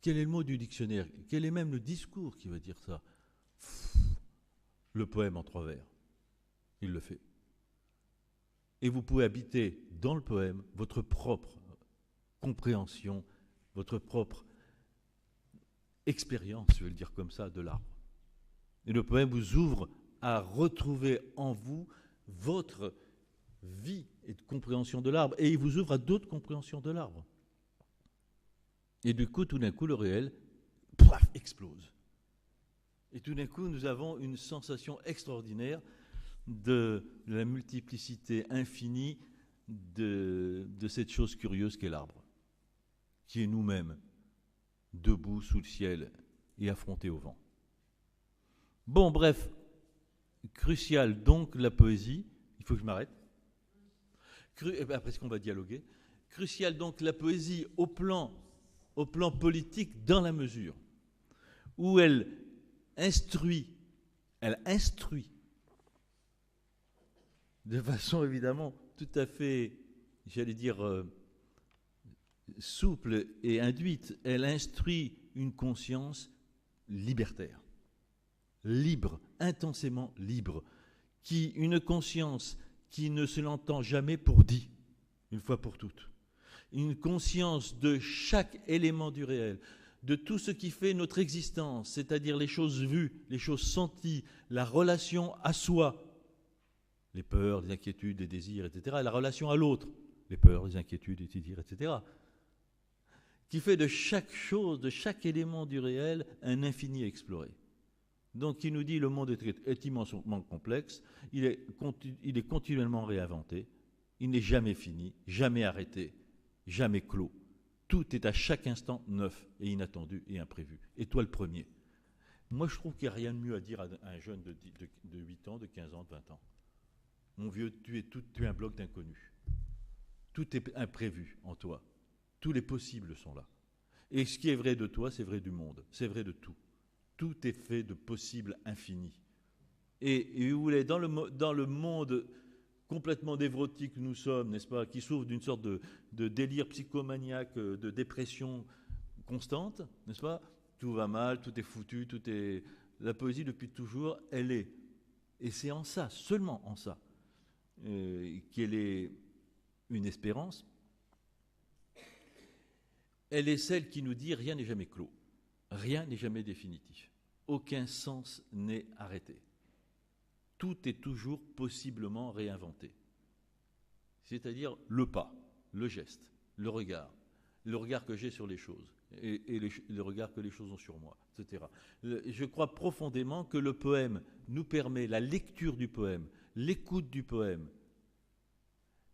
Speaker 3: Quel est le mot du dictionnaire? Quel est même le discours qui va dire ça? Le poème en 3 vers. Il le fait. Et vous pouvez habiter dans le poème votre propre compréhension, votre propre expérience, je vais le dire comme ça, de l'arbre. Et le poème vous ouvre à retrouver en vous votre vie et de compréhension de l'arbre. Et il vous ouvre à d'autres compréhensions de l'arbre. Et du coup, tout d'un coup, le réel, paf, explose. Et tout d'un coup, nous avons une sensation extraordinaire de la multiplicité infinie de cette chose curieuse qu'est l'arbre, qui est nous-mêmes, debout sous le ciel et affrontés au vent. Bon, bref, crucial donc la poésie. Il faut que je m'arrête. Après ce qu'on va dialoguer. Crucial donc la poésie au plan politique dans la mesure où elle instruit de façon évidemment tout à fait, j'allais dire, souple et induite, elle instruit une conscience libertaire, libre, intensément libre, une conscience qui ne se l'entend jamais pour dit, une fois pour toutes. Une conscience de chaque élément du réel, de tout ce qui fait notre existence, c'est-à-dire les choses vues, les choses senties, la relation à soi, les peurs, les inquiétudes, les désirs, etc., et la relation à l'autre, les peurs, les inquiétudes, les désirs, etc., qui fait de chaque chose, de chaque élément du réel, un infini à explorer. Donc, il nous dit le monde est immensément complexe, il est continuellement réinventé, il n'est jamais fini, jamais arrêté, jamais clos. Tout est à chaque instant neuf et inattendu et imprévu. Et toi le premier. Moi je trouve qu'il n'y a rien de mieux à dire à un jeune de 8 ans, de 15 ans, de 20 ans. Mon vieux, tu es un bloc d'inconnu. Tout est imprévu en toi. Tous les possibles sont là. Et ce qui est vrai de toi, c'est vrai du monde. C'est vrai de tout. Tout est fait de possibles infinis. Et vous voulez, dans le monde complètement névrotique que nous sommes, n'est-ce pas, qui souffre d'une sorte de délire psychomaniaque, de dépression constante, n'est-ce pas? Tout va mal, tout est foutu, la poésie depuis toujours, elle est. Et c'est en ça, seulement en ça, qu'elle est une espérance. Elle est celle qui nous dit rien n'est jamais clos, rien n'est jamais définitif, aucun sens n'est arrêté. Tout est toujours possiblement réinventé. C'est-à-dire le pas, le geste, le regard que j'ai sur les choses et le regard que les choses ont sur moi, etc. Je crois profondément que le poème nous permet, la lecture du poème, l'écoute du poème,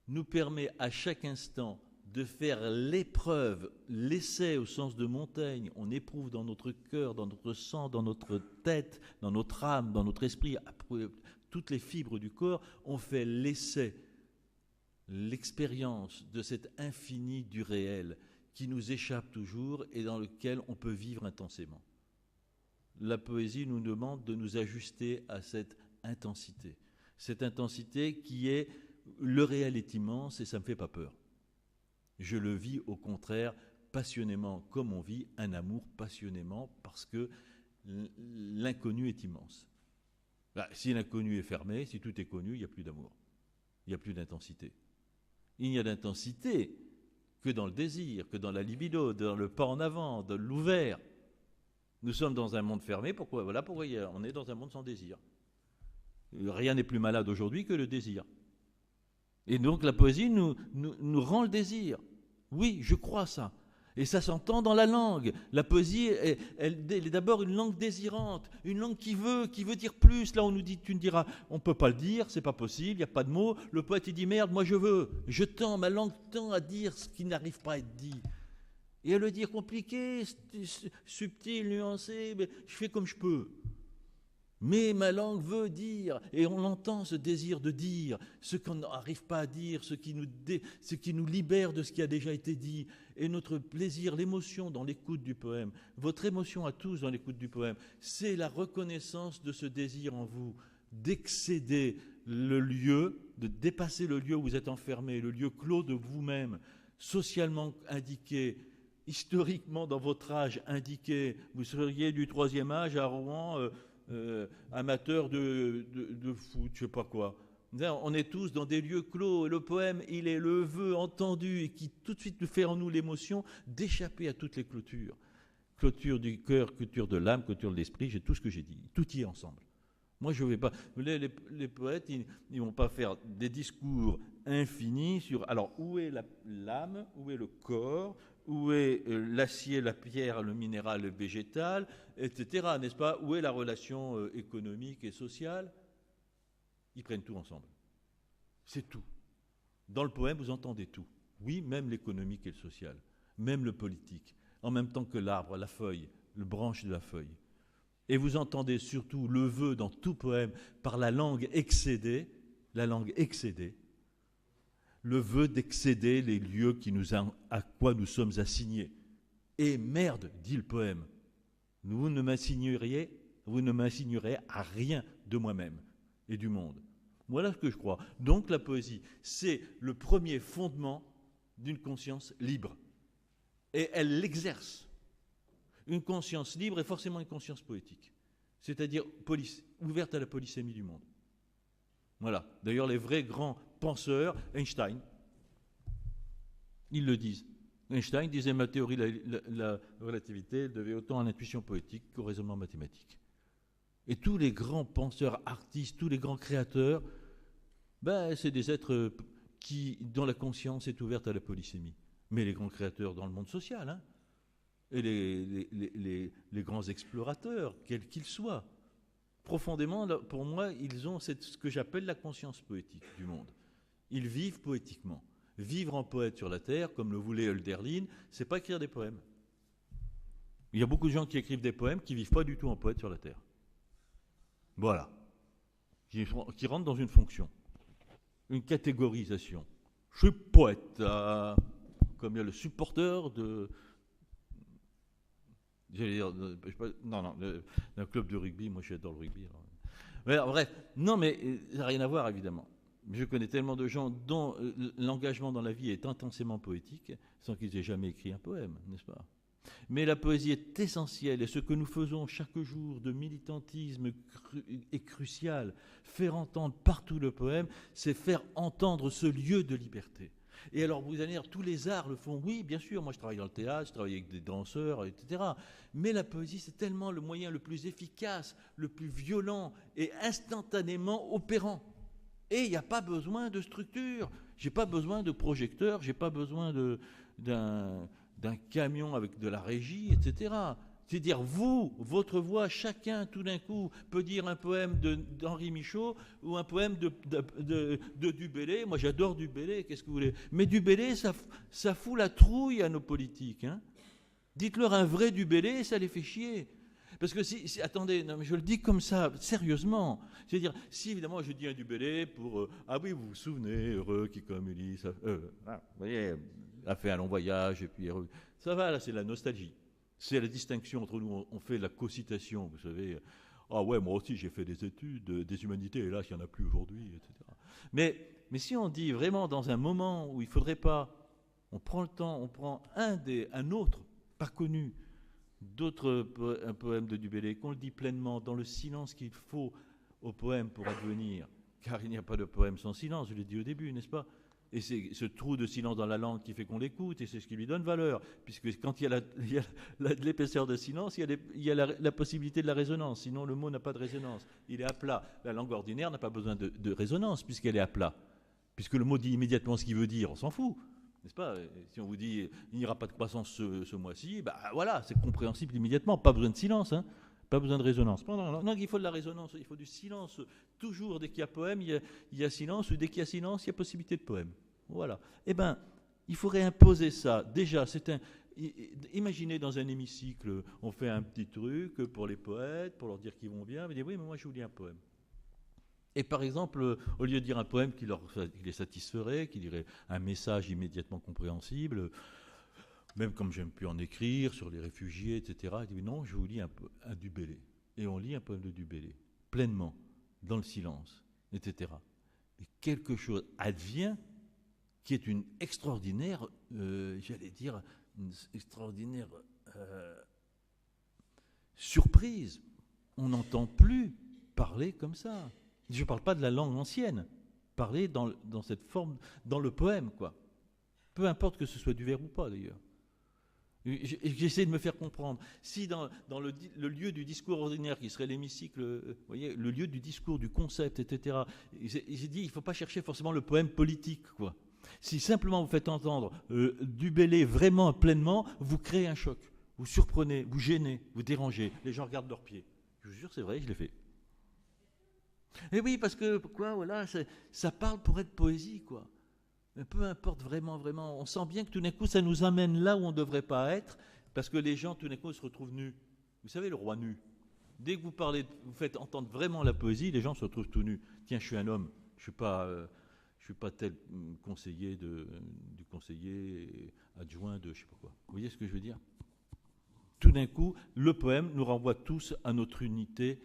Speaker 3: nous permet à chaque instant de faire l'épreuve, l'essai au sens de Montaigne. On éprouve dans notre cœur, dans notre sang, dans notre tête, dans notre âme, dans notre esprit, toutes les fibres du corps, on fait l'essai, l'expérience de cet infini du réel qui nous échappe toujours et dans lequel on peut vivre intensément. La poésie nous demande de nous ajuster à cette intensité qui est le réel est immense et ça ne me fait pas peur. Je le vis au contraire passionnément comme on vit un amour passionnément parce que l'inconnu est immense. Si l'inconnu est fermé, si tout est connu, il n'y a plus d'amour, il n'y a plus d'intensité. Il n'y a d'intensité que dans le désir, que dans la libido, dans le pas en avant, dans l'ouvert. Nous sommes dans un monde fermé, pourquoi on est dans un monde sans désir. Rien n'est plus malade aujourd'hui que le désir. Et donc la poésie nous rend le désir. Oui, je crois ça. Et ça s'entend dans la langue. La poésie, elle est d'abord une langue désirante, une langue qui veut dire plus. Là, on nous dit, tu me diras, on ne peut pas le dire, c'est pas possible, il n'y a pas de mots. Le poète, il dit, merde, moi je veux. Je tends, ma langue tend à dire ce qui n'arrive pas à être dit. Et à le dire compliqué, subtil, nuancé, mais je fais comme je peux. Mais ma langue veut dire, et on entend ce désir de dire, ce qu'on n'arrive pas à dire, ce qui nous libère de ce qui a déjà été dit, et notre plaisir, l'émotion dans l'écoute du poème, votre émotion à tous dans l'écoute du poème, c'est la reconnaissance de ce désir en vous, d'excéder le lieu, de dépasser le lieu où vous êtes enfermé, le lieu clos de vous-même, socialement indiqué, historiquement dans votre âge indiqué. Vous seriez du 3e âge à Rouen, amateur de foot, je sais pas quoi. On est tous dans des lieux clos, et le poème, il est le vœu entendu et qui tout de suite fait en nous l'émotion d'échapper à toutes les clôtures. Clôture du cœur, clôture de l'âme, clôture de l'esprit, j'ai tout ce que j'ai dit, tout y est ensemble. Moi, je ne vais pas. Les poètes, ils ne vont pas faire des discours infinis sur. Alors, où est l'âme, où est le corps, où est l'acier, la pierre, le minéral, le végétal, etc. N'est-ce pas? Où est la relation économique et sociale? Ils prennent tout ensemble. C'est tout. Dans le poème, vous entendez tout. Oui, même l'économique et le social, même le politique, en même temps que l'arbre, la feuille, le branche de la feuille. Et vous entendez surtout le vœu dans tout poème par la langue excédée, le vœu d'excéder les lieux à quoi nous sommes assignés. Et merde, dit le poème, vous ne m'assignerez à rien de moi-même et du monde. Voilà ce que je crois. Donc la poésie, c'est le premier fondement d'une conscience libre. Et elle l'exerce. Une conscience libre est forcément une conscience poétique, c'est-à-dire ouverte à la polysémie du monde. Voilà. D'ailleurs, les vrais grands penseurs, Einstein, ils le disent. Einstein disait ma théorie de la relativité devait autant à l'intuition poétique qu'au raisonnement mathématique. Et tous les grands penseurs, artistes, tous les grands créateurs, c'est des êtres dont la conscience est ouverte à la polysémie. Mais les grands créateurs dans le monde social, hein, et les grands explorateurs, quels qu'ils soient, profondément, pour moi, ils ont ce que j'appelle la conscience poétique du monde. Ils vivent poétiquement. Vivre en poète sur la terre, comme le voulait Hölderlin, c'est pas écrire des poèmes. Il y a beaucoup de gens qui écrivent des poèmes qui vivent pas du tout en poète sur la terre. Voilà. Qui rentrent dans une fonction, une catégorisation. Je suis poète, comme il y a le supporter de... J'allais dire, d'un club de rugby, moi j'adore le rugby. Alors, bref, non mais ça n'a rien à voir évidemment. Je connais tellement de gens dont l'engagement dans la vie est intensément poétique, sans qu'ils aient jamais écrit un poème, n'est-ce pas? Mais la poésie est essentielle, et ce que nous faisons chaque jour de militantisme est crucial. Faire entendre partout le poème, c'est faire entendre ce lieu de liberté. Et alors, vous allez dire, tous les arts le font. Oui, bien sûr, moi je travaille dans le théâtre, je travaille avec des danseurs, etc. Mais la poésie, c'est tellement le moyen le plus efficace, le plus violent et instantanément opérant. Et il n'y a pas besoin de structure. Je n'ai pas besoin de projecteur, je n'ai pas besoin d'un camion avec de la régie, etc. C'est-à-dire, votre voix, chacun, tout d'un coup, peut dire un poème d'Henri Michaud ou un poème de Dubélé. Moi, j'adore Dubélé, qu'est-ce que vous voulez? Mais Dubélé, ça fout la trouille à nos politiques. Hein. Dites-leur un vrai Dubélé, ça les fait chier. Parce que attendez, non, mais je le dis comme ça, sérieusement. C'est-à-dire, si évidemment je dis un Dubélé pour... ah oui, vous vous souvenez, heureux qui comme Ulysse... vous voyez, a fait un long voyage, et puis... ça va, là, c'est la nostalgie. C'est la distinction entre nous, on fait la co-citation, vous savez. Ah ouais, moi aussi j'ai fait des études, des humanités, et là, il n'y en a plus aujourd'hui, etc. Mais si on dit vraiment dans un moment où il ne faudrait pas, on prend le temps, on prend un autre, pas connu, un poème de Dubélé, qu'on le dit pleinement, dans le silence qu'il faut au poème pour advenir, car il n'y a pas de poème sans silence, je l'ai dit au début, n'est-ce pas? Et c'est ce trou de silence dans la langue qui fait qu'on l'écoute, et c'est ce qui lui donne valeur. Puisque quand il y a l'épaisseur de silence, il y a la possibilité de la résonance. Sinon, le mot n'a pas de résonance. Il est à plat. La langue ordinaire n'a pas besoin de résonance, puisqu'elle est à plat. Puisque le mot dit immédiatement ce qu'il veut dire, on s'en fout. N'est-ce pas? Si on vous dit il n'y aura pas de croissance ce mois-ci, bah voilà, c'est compréhensible immédiatement. Pas besoin de silence, hein, pas besoin de résonance. Non, il faut de la résonance, il faut du silence. Toujours, dès qu'il y a poème, il y a silence, ou dès qu'il y a silence, il y a possibilité de poème. Voilà. Eh bien, il faudrait imposer ça. Déjà, imaginez dans un hémicycle, on fait un petit truc pour les poètes, pour leur dire qu'ils vont bien, mais dire oui, mais moi je vous lis un poème. Et par exemple, au lieu de dire un poème qui les satisferait, qui dirait un message immédiatement compréhensible, même comme j'aime plus en écrire, sur les réfugiés, etc., il dit non, je vous lis un du Bellay. Et on lit un poème de du Bellay, pleinement, dans le silence, etc. Et quelque chose advient qui est une extraordinaire, j'allais dire, une extraordinaire surprise. On n'entend plus parler comme ça. Je ne parle pas de la langue ancienne, parler dans cette forme, dans le poème, quoi. Peu importe que ce soit du vers ou pas, d'ailleurs. J'essaie de me faire comprendre. Si dans le lieu du discours ordinaire, qui serait l'hémicycle, vous voyez, le lieu du discours, du concept, etc., j'ai dit, il ne faut pas chercher forcément le poème politique, quoi. Si simplement vous faites entendre du Bellay vraiment pleinement, vous créez un choc. Vous surprenez, vous gênez, vous dérangez. Les gens regardent leurs pieds. Je vous jure, c'est vrai, je l'ai fait. Et oui, parce que, quoi, voilà, ça parle pour être poésie, quoi. Mais peu importe, vraiment, vraiment, on sent bien que tout d'un coup, ça nous amène là où on ne devrait pas être, parce que les gens, tout d'un coup, se retrouvent nus. Vous savez, le roi nu. Dès que vous faites entendre vraiment la poésie, les gens se retrouvent tout nus. Tiens, je suis un homme, je suis pas tel conseiller du conseiller adjoint de je sais pas quoi. Vous voyez ce que je veux dire? Tout d'un coup, le poème nous renvoie tous à notre unité.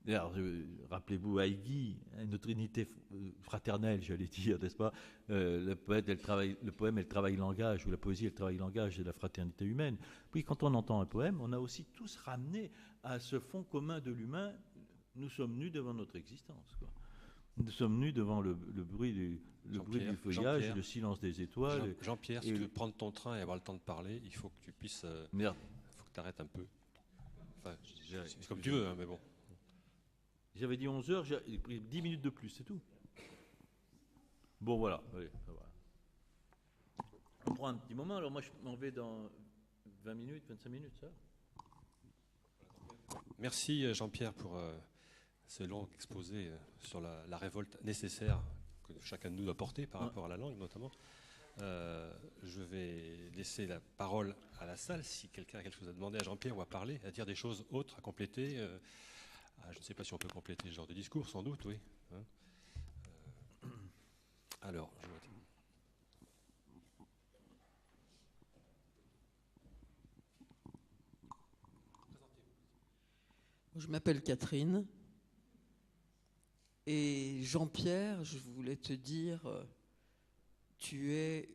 Speaker 3: Alors, rappelez-vous Haïgui, notre unité fraternelle, j'allais dire, n'est-ce pas? Le poème, elle travaille langage, ou la poésie, elle travaille langage de la fraternité humaine. Puis, quand on entend un poème, on a aussi tous ramené à ce fond commun de l'humain. Nous sommes nus devant notre existence, quoi. Nous sommes nus devant le bruit du feuillage, le silence des étoiles.
Speaker 1: Jean-Pierre, si tu veux prendre ton train et avoir le temps de parler, il faut que tu puisses.
Speaker 3: Merde.
Speaker 1: Il faut que tu arrêtes un peu. Enfin, c'est comme tu veux, hein, mais bon.
Speaker 3: J'avais dit 11h, j'ai pris 10 minutes de plus, c'est tout. Bon, voilà. Allez, ça va. On prend un petit moment, alors moi je m'en vais dans 20 minutes, 25 minutes, ça.
Speaker 1: Merci Jean-Pierre pour ce long exposé sur la révolte nécessaire que chacun de nous doit porter par rapport à la langue notamment. Je vais laisser la parole à la salle si quelqu'un a quelque chose à demander à Jean-Pierre ou à parler, à dire des choses autres, à compléter. Je ne sais pas si on peut compléter ce genre de discours, sans doute, oui. Alors,
Speaker 4: je m'appelle Catherine. Et Jean-Pierre, je voulais te dire, tu es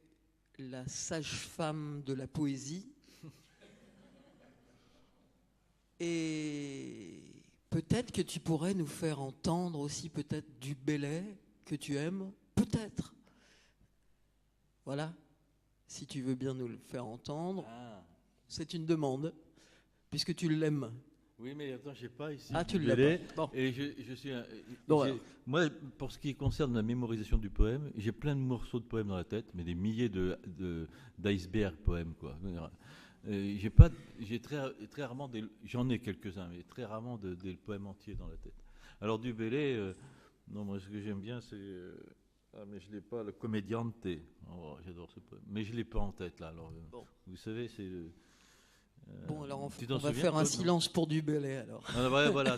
Speaker 4: la sage-femme de la poésie. Et peut-être que tu pourrais nous faire entendre aussi peut-être du Bellay que tu aimes, peut-être. Voilà, si tu veux bien nous le faire entendre. C'est une demande, puisque tu l'aimes.
Speaker 3: Oui, mais attends, je n'ai pas ici.
Speaker 4: Ah, tu l'as pas. Bon.
Speaker 3: Et moi, pour ce qui concerne la mémorisation du poème, j'ai plein de morceaux de poèmes dans la tête, mais des milliers d'icebergs poèmes, quoi. J'ai très rarement j'en ai quelques-uns, mais très rarement des poèmes entiers dans la tête. Alors du Bellay, non, moi ce que j'aime bien, c'est mais je l'ai pas, le Comediante. Oh, j'adore ce poème, mais je l'ai pas en tête là. Alors, bon. Vous savez, c'est
Speaker 4: bon, alors on va faire un silence pour du Bellay alors.
Speaker 3: Ouais, voilà.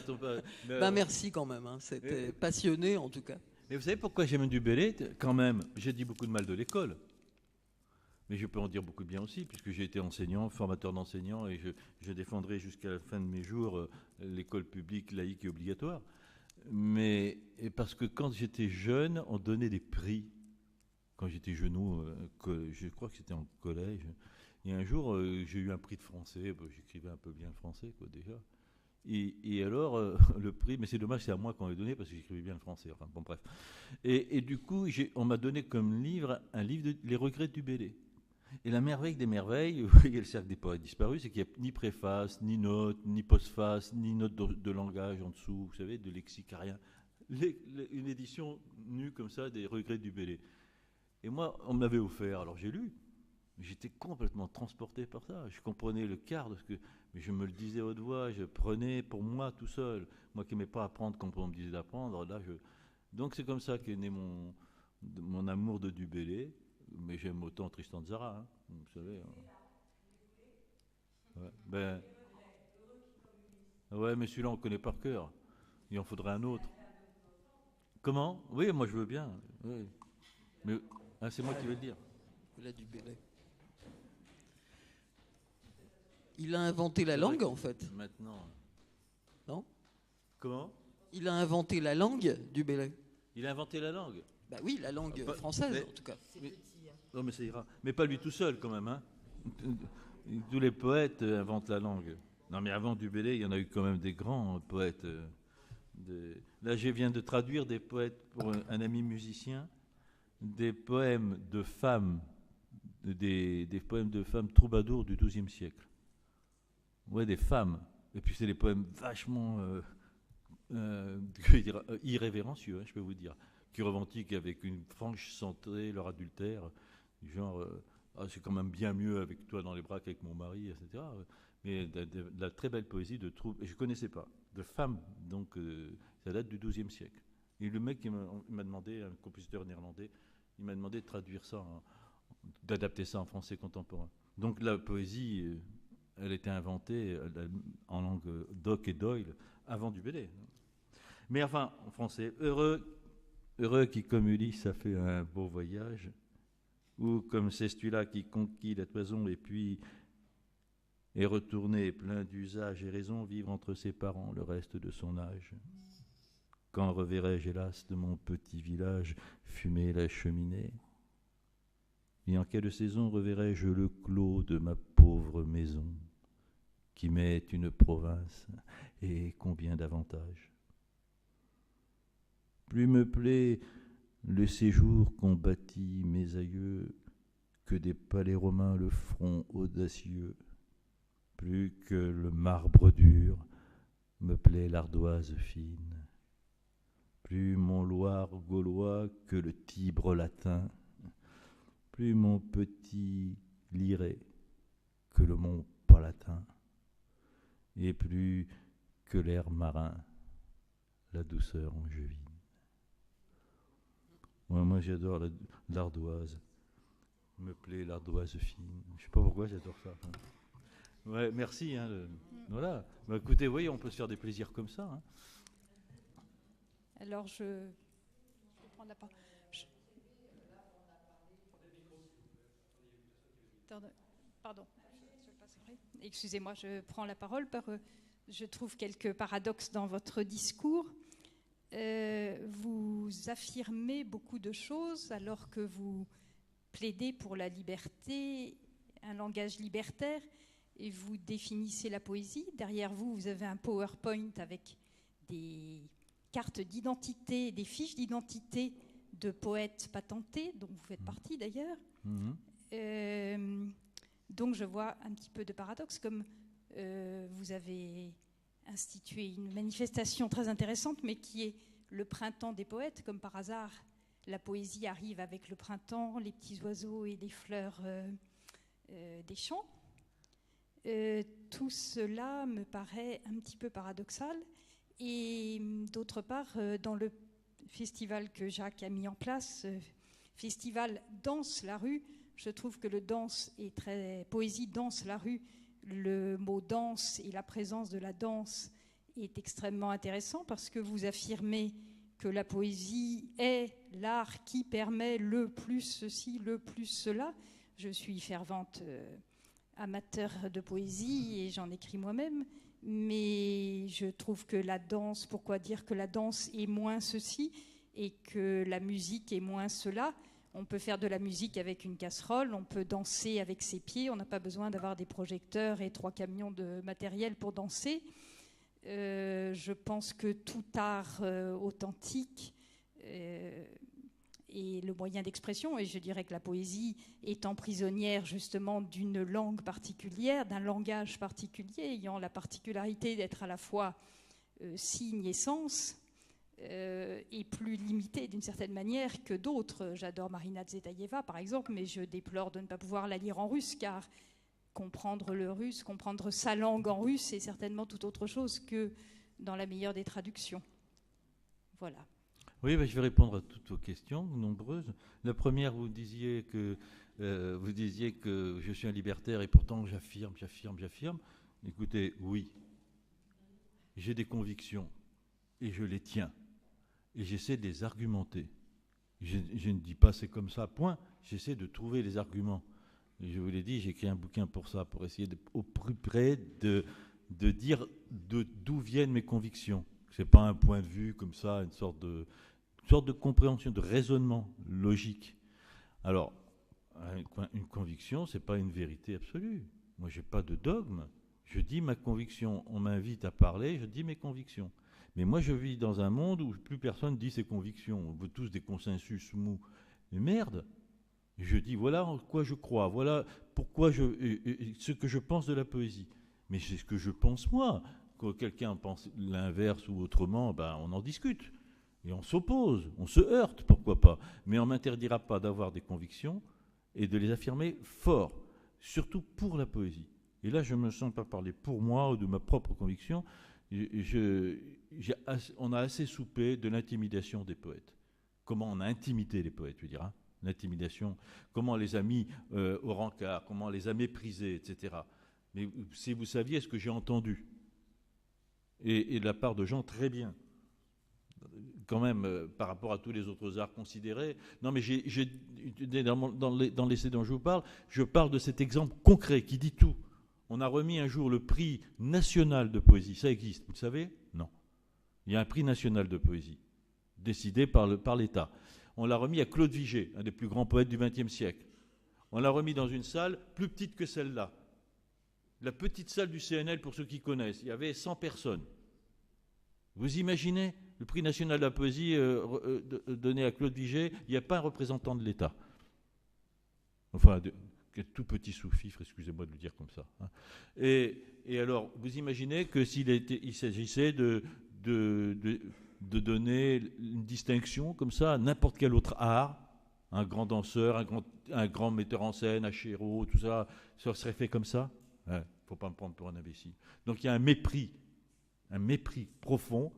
Speaker 4: Merci quand même, hein. C'était passionné en tout cas.
Speaker 3: Mais vous savez pourquoi j'aime du Bellay? Quand même, j'ai dit beaucoup de mal de l'école. Mais je peux en dire beaucoup de bien aussi, puisque j'ai été enseignant, formateur d'enseignants, et je défendrai jusqu'à la fin de mes jours l'école publique, laïque et obligatoire. Mais parce que quand j'étais jeune, on donnait des prix. Quand j'étais genou, je crois que c'était en collège. Et un jour, j'ai eu un prix de français. J'écrivais un peu bien le français, quoi, déjà. Et alors, le prix, mais c'est dommage, c'est à moi qu'on l'a donné parce que j'écrivais bien le français. Enfin, bon, bref. Et du coup, on m'a donné comme livre un livre de Les regrets du Bellay. Et la merveille des merveilles, vous voyez le cercle des poètes disparus, c'est qu'il n'y a ni préface, ni note, ni postface, ni note de langage en dessous, vous savez, de lexique, rien. Une édition nue comme ça des regrets du Bellay. Et moi, on me l'avait offert, alors j'ai lu. J'étais complètement transporté par ça. Je comprenais le quart de ce que... Mais je me le disais à haute voix, je prenais pour moi tout seul. Moi qui n'aimais pas apprendre quand on me disait d'apprendre, là je... Donc c'est comme ça qu'est né mon amour de Dubélé. Mais j'aime autant Tristan Tzara, hein, vous savez. Ouais, ouais, mais celui-là on connaît par cœur. Il en faudrait un autre. Comment? Oui, moi je veux bien. Oui. Mais c'est moi qui vais le dire.
Speaker 4: Il a du Bélé. Il a inventé la langue, en fait.
Speaker 3: Maintenant.
Speaker 4: Non?
Speaker 3: Comment?
Speaker 4: Il a inventé la langue du Bélé.
Speaker 3: Il a inventé la langue.
Speaker 4: Bah oui, la langue française, en tout cas.
Speaker 3: Non, mais ça ira. Mais pas lui tout seul, quand même. Hein. Tous les poètes inventent la langue. Non, mais avant Dubélé, il y en a eu quand même des grands poètes. Là, je viens de traduire des poètes pour un ami musicien, des poèmes de femmes, des poèmes de femmes troubadours du XIIe siècle. Ouais, des femmes. Et puis c'est des poèmes vachement irrévérencieux, hein, je peux vous dire, qui revendiquent avec une franche santé leur adultère, du genre c'est quand même bien mieux avec toi dans les bras qu'avec mon mari, etc. Mais de la très belle poésie de troupe, et je ne connaissais pas, de femmes, donc ça date du XIIe siècle. Et le mec, il m'a demandé, un compositeur néerlandais, il m'a demandé de traduire ça, d'adapter ça en français contemporain. Donc la poésie, elle était inventée en langue d'Oc et Doyle avant Dubélé. Mais enfin, en français, heureux qui comme Ulysse a fait un beau voyage, ou comme c'est celui-là qui conquit la toison et puis est retourné plein d'usage et raison vivre entre ses parents le reste de son âge. Quand reverrai-je, hélas, de mon petit village fumer la cheminée? Et en quelle saison reverrai-je le clos de ma pauvre maison, qui m'est une province, et combien d'avantages? Plus me plaît le séjour qu'ont bâti mes aïeux, que des palais romains le front audacieux. Plus que le marbre dur me plaît l'ardoise fine. Plus mon Loire gaulois que le Tibre latin. Plus mon petit Liré que le mont Palatin. Et plus que l'air marin, la douceur angevine. Ouais, moi j'adore l'ardoise. Me plaît l'ardoise fine. Je sais pas pourquoi j'adore ça. Ouais, merci. Hein, voilà. Bah, écoutez, vous voyez, on peut se faire des plaisirs comme ça. Hein.
Speaker 5: Alors je vais prendre la parole. Pardon. Excusez-moi, je prends la parole. Je trouve quelques paradoxes dans votre discours. Vous affirmez beaucoup de choses alors que vous plaidez pour la liberté, un langage libertaire, et vous définissez la poésie. Derrière vous, vous avez un PowerPoint avec des cartes d'identité, des fiches d'identité de poètes patentés, dont vous faites partie d'ailleurs. Donc je vois un petit peu de paradoxe, comme vous avez institué une manifestation très intéressante, mais qui est le printemps des poètes. Comme par hasard, la poésie arrive avec le printemps, les petits oiseaux et les fleurs des champs. Tout cela me paraît un petit peu paradoxal. Et d'autre part, dans le festival que Jacques a mis en place, festival Danse la rue, je trouve que le danse est très... Poésie danse la rue, le mot danse et la présence de la danse est extrêmement intéressant parce que vous affirmez que la poésie est l'art qui permet le plus ceci, le plus cela. Je suis fervente amateur de poésie et j'en écris moi-même, mais je trouve que la danse, pourquoi dire que la danse est moins ceci et que la musique est moins cela? On peut faire de la musique avec une casserole, on peut danser avec ses pieds, on n'a pas besoin d'avoir des projecteurs et 3 camions de matériel pour danser. Je pense que tout art authentique est le moyen d'expression, et je dirais que la poésie étant prisonnière justement d'une langue particulière, d'un langage particulier, ayant la particularité d'être à la fois signe et sens, est plus limitée d'une certaine manière que d'autres. J'adore Marina Tsvetaeva, par exemple, mais je déplore de ne pas pouvoir la lire en russe, car comprendre le russe, comprendre sa langue en russe, c'est certainement tout autre chose que dans la meilleure des traductions. Voilà.
Speaker 3: Oui, je vais répondre à toutes vos questions, nombreuses. La première, vous disiez que je suis un libertaire et pourtant j'affirme. Écoutez, oui, j'ai des convictions et je les tiens. Et j'essaie de les argumenter. Je ne dis pas c'est comme ça, point. J'essaie de trouver les arguments. Et je vous l'ai dit, j'ai écrit un bouquin pour ça, pour essayer au plus près de dire d'où viennent mes convictions. Ce n'est pas un point de vue comme ça, une sorte de compréhension, de raisonnement logique. Alors, une conviction, ce n'est pas une vérité absolue. Moi, je n'ai pas de dogme. Je dis ma conviction. On m'invite à parler, je dis mes convictions. Mais moi, je vis dans un monde où plus personne dit ses convictions. On veut tous des consensus mous. Mais merde, je dis voilà en quoi je crois, voilà pourquoi ce que je pense de la poésie. Mais c'est ce que je pense moi. Quand quelqu'un pense l'inverse ou autrement, on en discute. Et on s'oppose, on se heurte, pourquoi pas. Mais on ne m'interdira pas d'avoir des convictions et de les affirmer fort, surtout pour la poésie. Et là, je ne me sens pas parler pour moi ou de ma propre conviction. On a assez soupé de l'intimidation des poètes. Comment on a intimidé les poètes, je veux dire, hein, l'intimidation, comment on les a mis au rencard, comment on les a méprisés, etc. Mais si vous saviez ce que j'ai entendu, et de la part de gens très bien, quand même, par rapport à tous les autres arts considérés. Non, mais dans l'essai dont je parle de cet exemple concret qui dit tout. On a remis un jour le prix national de poésie. Ça existe, vous le savez ? Non. Il y a un prix national de poésie, décidé par l'État. On l'a remis à Claude Vigée, un des plus grands poètes du XXe siècle. On l'a remis dans une salle plus petite que celle-là. La petite salle du CNL, pour ceux qui connaissent, il y avait 100 personnes. Vous imaginez le prix national de la poésie donné à Claude Vigée, il n'y a pas un représentant de l'État. Enfin, tout petit sous-fifre, excusez-moi de le dire comme ça. Hein. Et alors, vous imaginez que il s'agissait de donner une distinction comme ça à n'importe quel autre art, un grand danseur, un grand metteur en scène, un chéreau, tout ça, ça serait fait comme ça ? Il ne faut pas me prendre pour un imbécile. Donc il y a un mépris profond,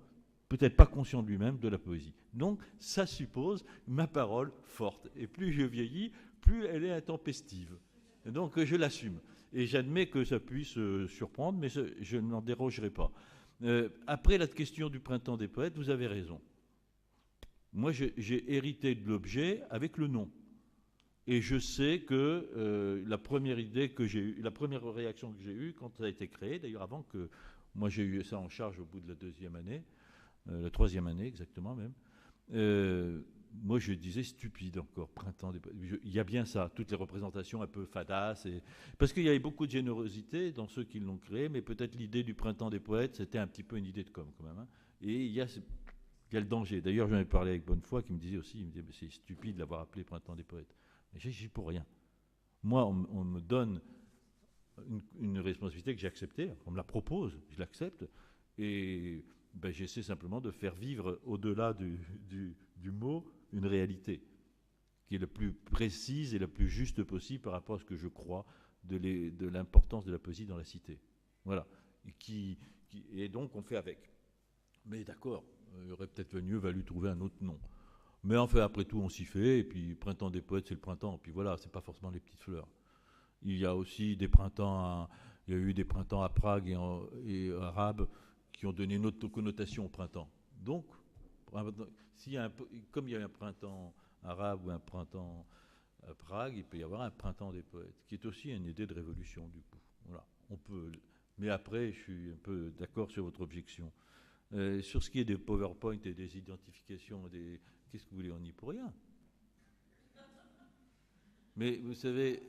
Speaker 3: peut-être pas conscient de lui-même, de la poésie. Donc ça suppose ma parole forte. Et plus je vieillis, plus elle est intempestive. Et donc je l'assume. Et j'admets que ça puisse surprendre, mais je n'en dérogerai pas. Après la question du printemps des poètes, vous avez raison. Moi, j'ai hérité de l'objet avec le nom. Et je sais que la première idée que j'ai eue, la première réaction que j'ai eue quand ça a été créé, d'ailleurs avant que moi j'ai eu ça en charge au bout de la deuxième année, la troisième année exactement même, moi je disais stupide encore, printemps des poètes. Il y a bien ça, toutes les représentations un peu fadasses. Parce qu'il y avait beaucoup de générosité dans ceux qui l'ont créé, mais peut-être l'idée du printemps des poètes, c'était un petit peu une idée de com' quand même. Hein. Et il y a le danger. D'ailleurs, j'en ai parlé avec Bonnefoy qui me disait aussi, mais c'est stupide de l'avoir appelé printemps des poètes. Mais j'ai pour rien. Moi, on me donne une responsabilité que j'ai acceptée, on me la propose, je l'accepte, et j'essaie simplement de faire vivre, au-delà du mot, une réalité qui est la plus précise et la plus juste possible par rapport à ce que je crois de l'importance de la poésie dans la cité. Voilà. Et donc, on fait avec. Mais d'accord, il aurait peut-être mieux valu trouver un autre nom. Mais enfin, après tout, on s'y fait, et puis printemps des poètes, c'est le printemps, et puis voilà, c'est pas forcément les petites fleurs. Il y a aussi des printemps, il y a eu des printemps à Prague et arabes qui ont donné une autre connotation au printemps. Donc, comme il y a un printemps arabe ou un printemps à Prague, il peut y avoir un printemps des poètes, qui est aussi une idée de révolution du coup. Voilà, on peut. Mais après, je suis un peu d'accord sur votre objection. Sur ce qui est des PowerPoint et des identifications, qu'est-ce que vous voulez, on n'y peut rien. Mais vous savez,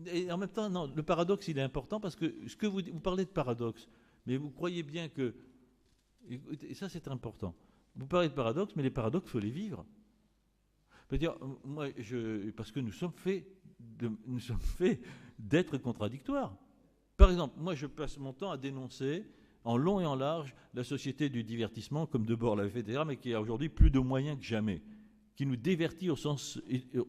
Speaker 3: et en même temps, non, le paradoxe, il est important parce que vous parlez de paradoxe, mais vous croyez bien que, et ça c'est important, vous parlez de paradoxe, mais les paradoxes, il faut les vivre. C'est-à-dire, moi, parce que nous sommes faits d'être contradictoires. Par exemple, moi je passe mon temps à dénoncer en long et en large, la société du divertissement, comme Debord l'avait fait, etc., mais qui a aujourd'hui plus de moyens que jamais, qui nous divertit au sens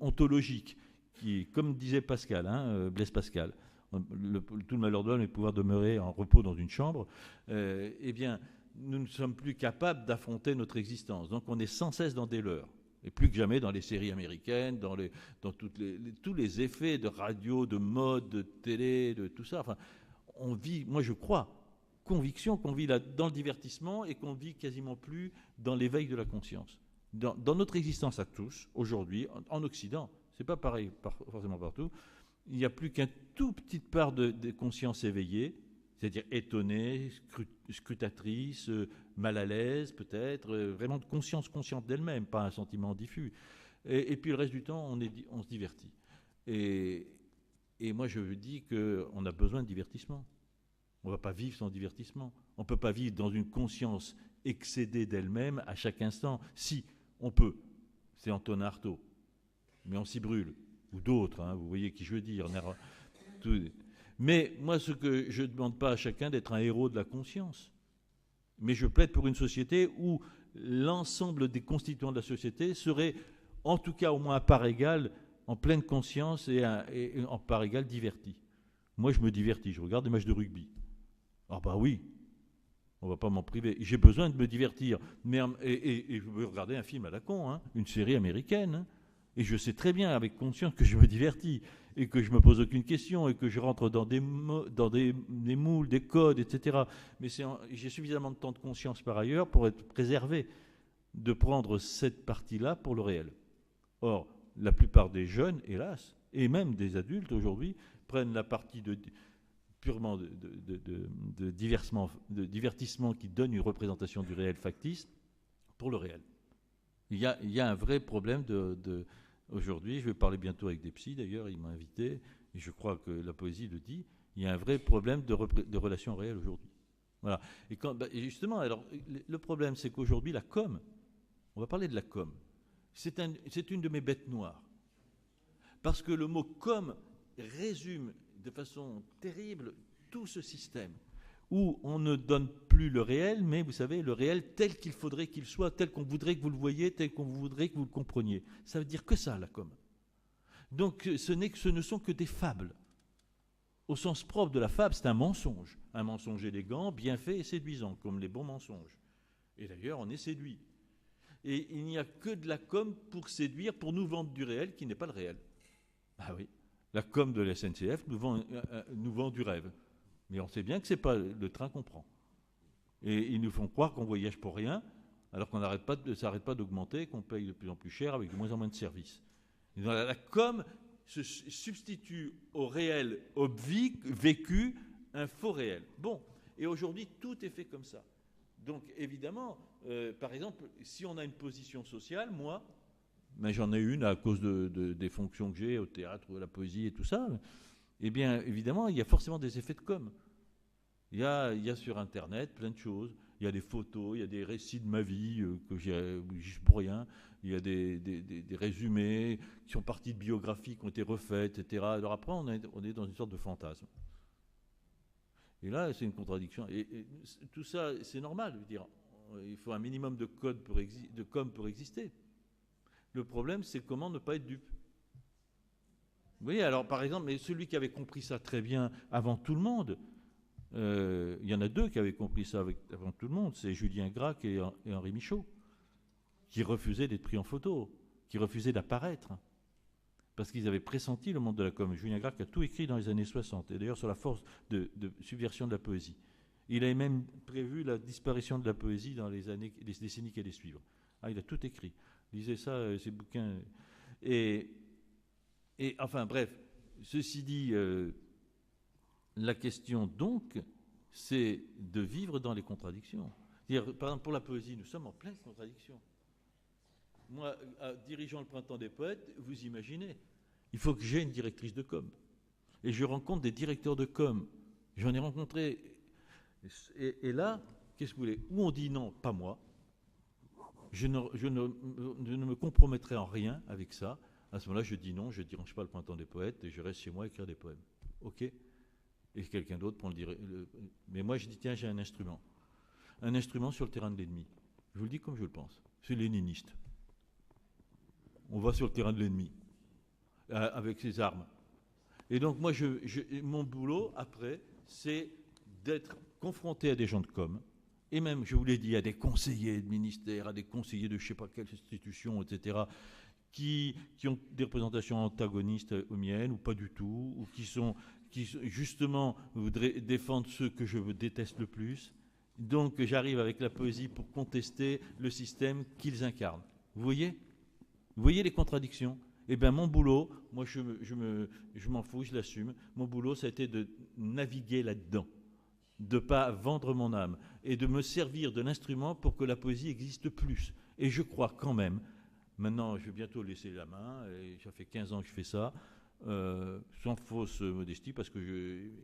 Speaker 3: ontologique, qui, comme disait Pascal, Blaise Pascal, tout le malheur de l'homme est de pouvoir demeurer en repos dans une chambre, eh bien, nous ne sommes plus capables d'affronter notre existence. Donc on est sans cesse dans des leurres. Et plus que jamais dans les séries américaines, dans tous les effets de radio, de mode, de télé, de tout ça. Enfin, on vit, moi je crois, conviction qu'on vit là dans le divertissement et qu'on vit quasiment plus dans l'éveil de la conscience. Dans notre existence à tous, aujourd'hui, en Occident, c'est pas pareil forcément partout, il n'y a plus qu'une toute petite part de conscience éveillée, c'est-à-dire étonnée, scrutatrice, mal à l'aise peut-être, vraiment de conscience consciente d'elle-même, pas un sentiment diffus. Et puis le reste du temps, on se divertit. Et moi je dis qu'on a besoin de divertissement. On ne va pas vivre sans divertissement. On ne peut pas vivre dans une conscience excédée d'elle-même à chaque instant. Si, on peut. C'est Antonin Artaud. Mais on s'y brûle. Ou d'autres, vous voyez qui je veux dire. Mais moi, ce que je ne demande pas à chacun d'être un héros de la conscience. Mais je plaide pour une société où l'ensemble des constituants de la société seraient, en tout cas au moins à part égale, en pleine conscience et en part égale divertis. Moi, je me divertis. Je regarde des matchs de rugby. Ah bah oui, on ne va pas m'en priver. J'ai besoin de me divertir. Et je veux regarder un film à la con, une série américaine. Et je sais très bien, avec conscience, que je me divertis. Et que je ne me pose aucune question. Et que je rentre dans des moules, des codes, etc. Mais j'ai suffisamment de temps de conscience par ailleurs pour être préservé de prendre cette partie-là pour le réel. Or, la plupart des jeunes, hélas, et même des adultes aujourd'hui, prennent la partie purement de divertissement qui donne une représentation du réel factice pour le réel. Il y a un vrai problème aujourd'hui, je vais parler bientôt avec des psys d'ailleurs, ils m'ont invité, et je crois que la poésie le dit, il y a un vrai problème de relation réelle aujourd'hui. Voilà. Et justement, alors, le problème c'est qu'aujourd'hui la com, on va parler de la com, c'est une de mes bêtes noires. Parce que le mot com résume de façon terrible tout ce système où on ne donne plus le réel, mais vous savez, le réel tel qu'il faudrait qu'il soit, tel qu'on voudrait que vous le voyiez, tel qu'on voudrait que vous le compreniez. Ça veut dire que ça, la com. Donc ce ne sont que des fables. Au sens propre de la fable, c'est un mensonge élégant, bien fait et séduisant, comme les bons mensonges. Et d'ailleurs, on est séduit. Et il n'y a que de la com pour séduire, pour nous vendre du réel qui n'est pas le réel. Ah oui. La com de la SNCF nous vend du rêve. Mais on sait bien que ce n'est pas le train qu'on prend. Et ils nous font croire qu'on voyage pour rien, alors qu'on ça n'arrête pas d'augmenter, qu'on paye de plus en plus cher avec de moins en moins de services. Et donc, la com se substitue au réel vécu un faux réel. Bon, et aujourd'hui, tout est fait comme ça. Donc, évidemment, par exemple, si on a une position sociale, moi... mais j'en ai une à cause des fonctions que j'ai au théâtre, la poésie et tout ça, eh bien, évidemment, il y a forcément des effets de com. Il y a sur Internet plein de choses. Il y a des photos, il y a des récits de ma vie que j'ai juste pour rien. Il y a des résumés qui sont partis de biographies qui ont été refaites, etc. Alors après, on est dans une sorte de fantasme. Et là, c'est une contradiction. Et tout ça, c'est normal. Je veux dire, il faut un minimum de com pour exister. Le problème, c'est comment ne pas être dupe. Vous voyez, alors par exemple, mais celui qui avait compris ça très bien avant tout le monde, il y en a deux qui avaient compris ça avant tout le monde, c'est Julien Gracq et Henri Michaud, qui refusaient d'être pris en photo, qui refusaient d'apparaître, parce qu'ils avaient pressenti le monde de la com. Julien Gracq a tout écrit dans les années 60, et d'ailleurs sur la force de subversion de la poésie. Il avait même prévu la disparition de la poésie dans les décennies qui allaient suivre. Ah, il a tout écrit. Lisez ça, ces bouquins. Et enfin, bref, ceci dit, la question donc, c'est de vivre dans les contradictions. C'est-à-dire, par exemple, pour la poésie, nous sommes en pleine contradiction. Moi, dirigeant le Printemps des Poètes, vous imaginez, il faut que j'ai une directrice de com. Et je rencontre des directeurs de com. J'en ai rencontré. Et là, qu'est-ce que vous voulez? Ou on dit non, pas moi. Je ne me compromettrai en rien avec ça. À ce moment-là, je dis non, je ne dirige pas le Printemps des Poètes et je reste chez moi à écrire des poèmes. OK? Et quelqu'un d'autre prend mais moi, je dis, tiens, j'ai un instrument. Un instrument sur le terrain de l'ennemi. Je vous le dis comme je le pense. C'est léniniste. On va sur le terrain de l'ennemi, avec ses armes. Et donc, moi, mon boulot, après, c'est d'être confronté à des gens de com', et même, je vous l'ai dit, à des conseillers de ministère, à des conseillers de je ne sais pas quelle institution, etc., qui ont des représentations antagonistes aux miennes, ou pas du tout, ou qui justement voudraient défendre ceux que je déteste le plus. Donc, j'arrive avec la poésie pour contester le système qu'ils incarnent. Vous voyez les contradictions? Eh bien, mon boulot, moi, je m'en fous, je l'assume. Mon boulot, ça a été de naviguer là-dedans, de ne pas vendre mon âme et de me servir de l'instrument pour que la poésie existe plus. Et je crois quand même, maintenant, je vais bientôt laisser la main, et ça fait 15 ans que je fais ça, sans fausse modestie,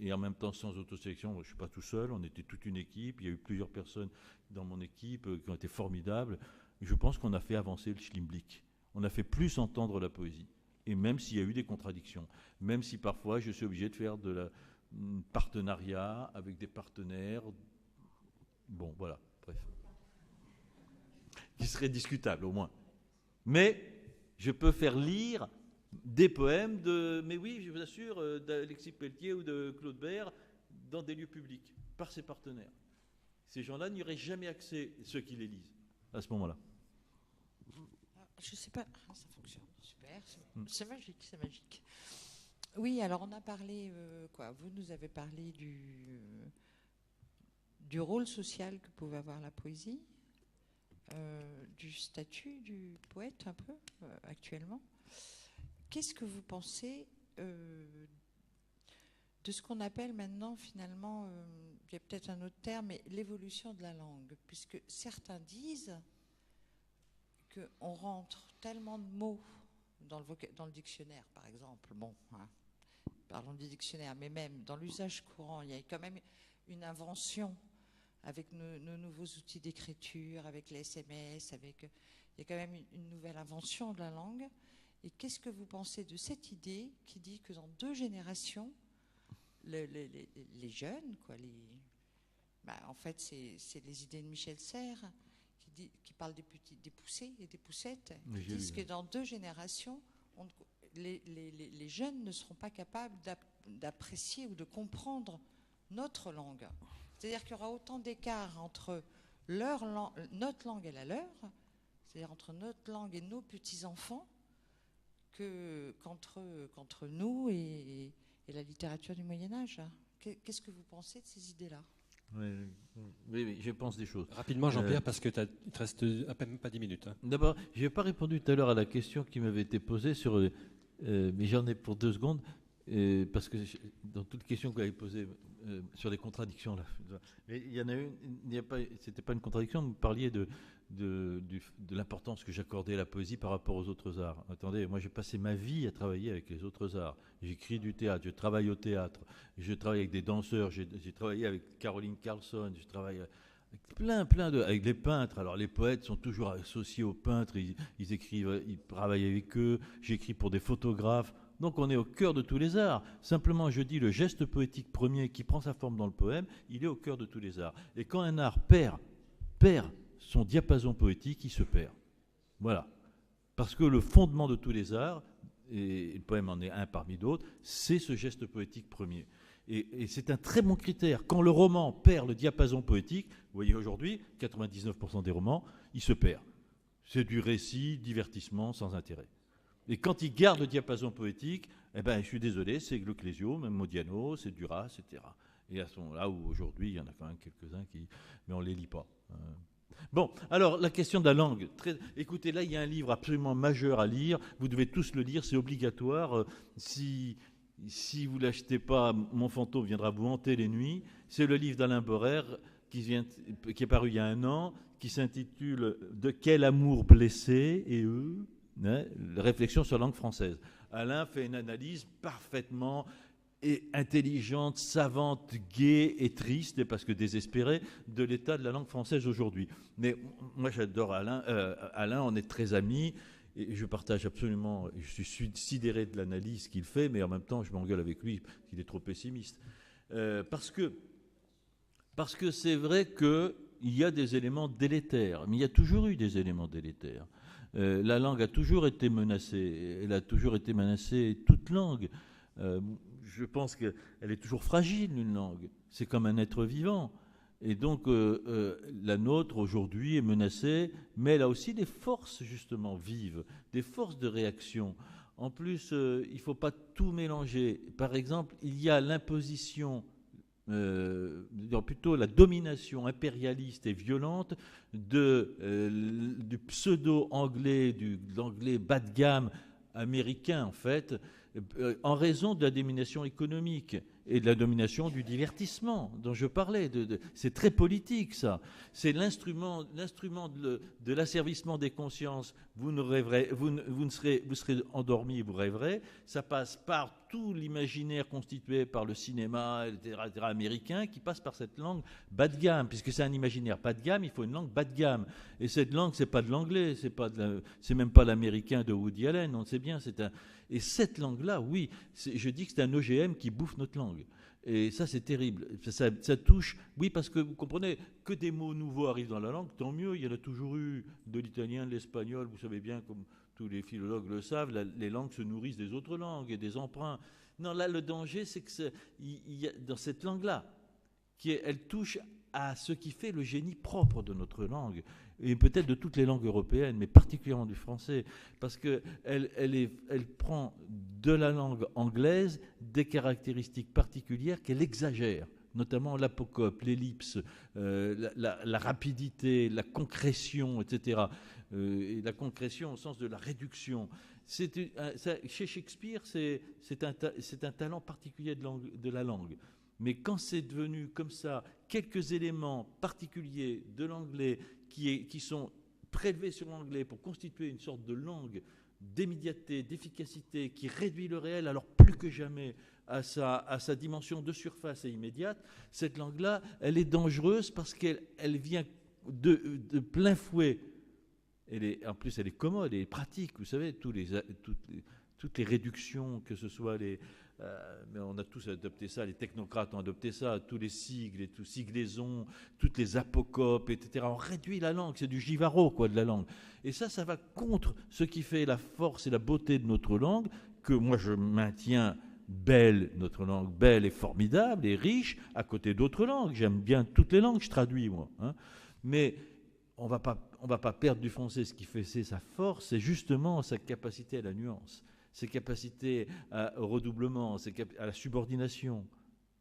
Speaker 3: et en même temps sans autosélection, je ne suis pas tout seul, on était toute une équipe, il y a eu plusieurs personnes dans mon équipe qui ont été formidables. Je pense qu'on a fait avancer le schlimblick. On a fait plus entendre la poésie. Et même s'il y a eu des contradictions, même si parfois je suis obligé de faire partenariat avec des partenaires, bon, voilà, bref, qui serait discutable au moins. Mais je peux faire lire des poèmes mais oui, je vous assure, d'Alexis Pelletier ou de Claude Bert dans des lieux publics, par ses partenaires. Ces gens-là n'y auraient jamais accès, ceux qui les lisent, à ce moment-là.
Speaker 6: Je ne sais pas, ça fonctionne, super, c'est magique, c'est magique. Oui, alors on a parlé, vous nous avez parlé du rôle social que pouvait avoir la poésie, du statut du poète un peu, actuellement. Qu'est-ce que vous pensez de ce qu'on appelle maintenant, finalement, il y a peut-être un autre terme, mais l'évolution de la langue, puisque certains disent qu'on rentre tellement de mots dans le dictionnaire, par exemple. Bon, parlons du dictionnaire, mais même dans l'usage courant, il y a quand même une invention avec nos nouveaux outils d'écriture, avec les SMS, il y a quand même une nouvelle invention de la langue. Et qu'est-ce que vous pensez de cette idée qui dit que dans 2 générations, les jeunes, en fait, c'est les idées de Michel Serres, qui parle des poussés et des poussettes, qui disent que dans 2 générations, les jeunes ne seront pas capables d'apprécier ou de comprendre notre langue. C'est-à-dire qu'il y aura autant d'écart entre notre langue et la leur, c'est-à-dire entre notre langue et nos petits-enfants, qu'entre nous et la littérature du Moyen-Âge. Qu'est-ce que vous pensez de ces idées-là ?
Speaker 3: Oui, je pense des choses.
Speaker 1: Rapidement, Jean-Pierre, parce que il te reste même pas 10 minutes. Hein.
Speaker 3: D'abord, je n'ai pas répondu tout à l'heure à la question qui m'avait été posée, mais j'en ai pour 2 secondes, parce que dans toute question que vous avez posée sur les contradictions, là, mais il y en a une, c'était pas une contradiction, vous parliez de l'importance que j'accordais à la poésie par rapport aux autres arts. Attendez, moi j'ai passé ma vie à travailler avec les autres arts. J'écris du théâtre, je travaille au théâtre, je travaille avec des danseurs, j'ai travaillé avec Caroline Carlson, je travaille avec les peintres. Alors les poètes sont toujours associés aux peintres, ils écrivent, ils travaillent avec eux, j'écris pour des photographes. Donc on est au cœur de tous les arts. Simplement, je dis, le geste poétique premier qui prend sa forme dans le poème, il est au cœur de tous les arts. Et quand un art perd son diapason poétique, il se perd. Voilà. Parce que le fondement de tous les arts, et le poème en est un parmi d'autres, c'est ce geste poétique premier. Et c'est un très bon critère. Quand le roman perd le diapason poétique, vous voyez aujourd'hui, 99% des romans, il se perd. C'est du récit, divertissement, sans intérêt. Et quand il garde le diapason poétique, je suis désolé, c'est Gluck Clésio, même Modiano, c'est Duras, etc. Et à ce moment-là, où aujourd'hui, il y en a quand même quelques-uns mais on ne les lit pas. Bon, alors, la question de la langue. Écoutez, là, il y a un livre absolument majeur à lire. Vous devez tous le lire, c'est obligatoire. Si vous ne l'achetez pas, mon fantôme viendra vous hanter les nuits. C'est le livre d'Alain Borrer, qui est paru il y a 1 an, qui s'intitule « De quel amour blessé et eux ?» Réflexion sur la langue française. Alain fait une analyse parfaitement intelligente, savante, gaie et triste, parce que désespérée, de l'état de la langue française aujourd'hui. Mais moi, j'adore Alain. Alain, on est très amis, et je partage absolument, je suis sidéré de l'analyse qu'il fait, mais en même temps, je m'engueule avec lui, qu'il est trop pessimiste. Parce que c'est vrai qu'il y a des éléments délétères, mais il y a toujours eu des éléments délétères. La langue a toujours été menacée, elle a toujours été menacée, toute langue. Je pense qu'elle est toujours fragile, une langue. C'est comme un être vivant. Et donc, la nôtre, aujourd'hui, est menacée, mais elle a aussi des forces, justement, vives, des forces de réaction. En plus, il ne faut pas tout mélanger. Par exemple, il y a l'imposition, plutôt la domination impérialiste et violente du pseudo-anglais, de l'anglais bas de gamme américain, en fait, en raison de la domination économique et de la domination du divertissement dont je parlais. C'est très politique, ça. C'est l'instrument de l'asservissement des consciences. Vous serez endormi, vous rêverez. Ça passe par tout l'imaginaire constitué par le cinéma, etc., américain, qui passe par cette langue bas de gamme. Puisque c'est un imaginaire bas de gamme, il faut une langue bas de gamme. Et cette langue, c'est pas de l'anglais, c'est même pas l'américain de Woody Allen, on le sait bien. Et cette langue-là, oui, je dis que c'est un OGM qui bouffe notre langue. Et ça, c'est terrible. Ça touche, oui, parce que vous comprenez, que des mots nouveaux arrivent dans la langue, tant mieux. Il y en a toujours eu de l'italien, de l'espagnol. Vous savez bien, comme tous les philologues le savent, les langues se nourrissent des autres langues et des emprunts. Non, là, le danger, c'est que il y a, dans cette langue-là, elle touche à ce qui fait le génie propre de notre langue, et peut-être de toutes les langues européennes, mais particulièrement du français, parce qu'elle prend de la langue anglaise des caractéristiques particulières qu'elle exagère, notamment l'apocope, l'ellipse, la rapidité, la concrétion, etc. Et la concrétion au sens de la réduction. Chez Shakespeare, c'est un talent particulier de la langue. Mais quand c'est devenu comme ça, quelques éléments particuliers de l'anglais qui sont prélevés sur l'anglais pour constituer une sorte de langue d'immédiateté, d'efficacité, qui réduit le réel, alors plus que jamais à sa dimension de surface et immédiate, cette langue-là, elle est dangereuse parce qu'elle vient de plein fouet. En plus, elle est commode, elle est pratique, vous savez, toutes les réductions, que ce soit mais on a tous adopté ça, les technocrates ont adopté ça, tous les sigles et tout siglaisons, toutes les apocopes, etc. On réduit la langue, c'est du givaro, quoi, de la langue. Et ça va contre ce qui fait la force et la beauté de notre langue, que moi je maintiens belle, notre langue belle et formidable et riche, à côté d'autres langues. J'aime bien toutes les langues, je traduis, moi. Hein. Mais on va pas perdre du français. Ce qui fait sa force, c'est justement sa capacité à la nuance, ses capacités au redoublement, à la subordination,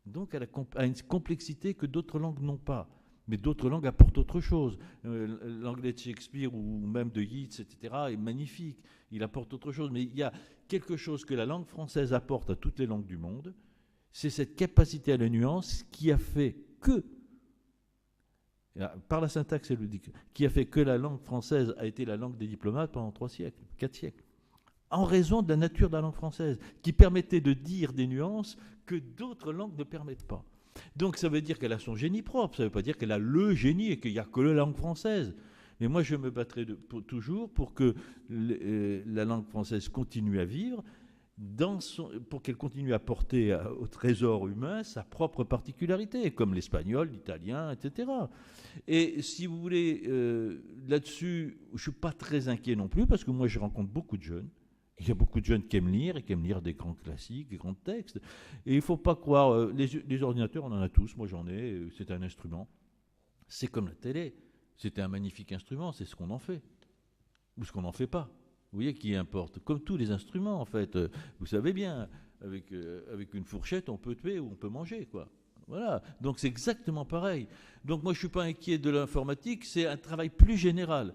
Speaker 3: donc à une complexité que d'autres langues n'ont pas. Mais d'autres langues apportent autre chose. L'anglais de Shakespeare ou même de Yeats, etc., est magnifique. Il apporte autre chose. Mais il y a quelque chose que la langue française apporte à toutes les langues du monde, c'est cette capacité à la nuance qui a fait que, par la syntaxe, elle le dit, qui a fait que la langue française a été la langue des diplomates pendant 3 siècles, 4 siècles. En raison de la nature de la langue française, qui permettait de dire des nuances que d'autres langues ne permettent pas. Donc ça veut dire qu'elle a son génie propre, ça ne veut pas dire qu'elle a le génie et qu'il n'y a que la langue française. Mais moi je me battrai toujours pour que la langue française continue à vivre, pour qu'elle continue à porter au trésor humain sa propre particularité, comme l'espagnol, l'italien, etc. Et si vous voulez, là-dessus, je ne suis pas très inquiet non plus, parce que moi je rencontre beaucoup de jeunes. Il y a beaucoup de jeunes qui aiment lire et qui aiment lire des grands classiques, des grands textes. Et il ne faut pas croire... les ordinateurs, on en a tous. Moi, j'en ai. C'est un instrument. C'est comme la télé. C'est un magnifique instrument. C'est ce qu'on en fait. Ou ce qu'on n'en fait pas. Vous voyez, qui importe. Comme tous les instruments, en fait. Vous savez bien, avec une fourchette, on peut tuer ou on peut manger, quoi. Voilà. Donc, c'est exactement pareil. Donc, moi, je ne suis pas inquiet de l'informatique. C'est un travail plus général.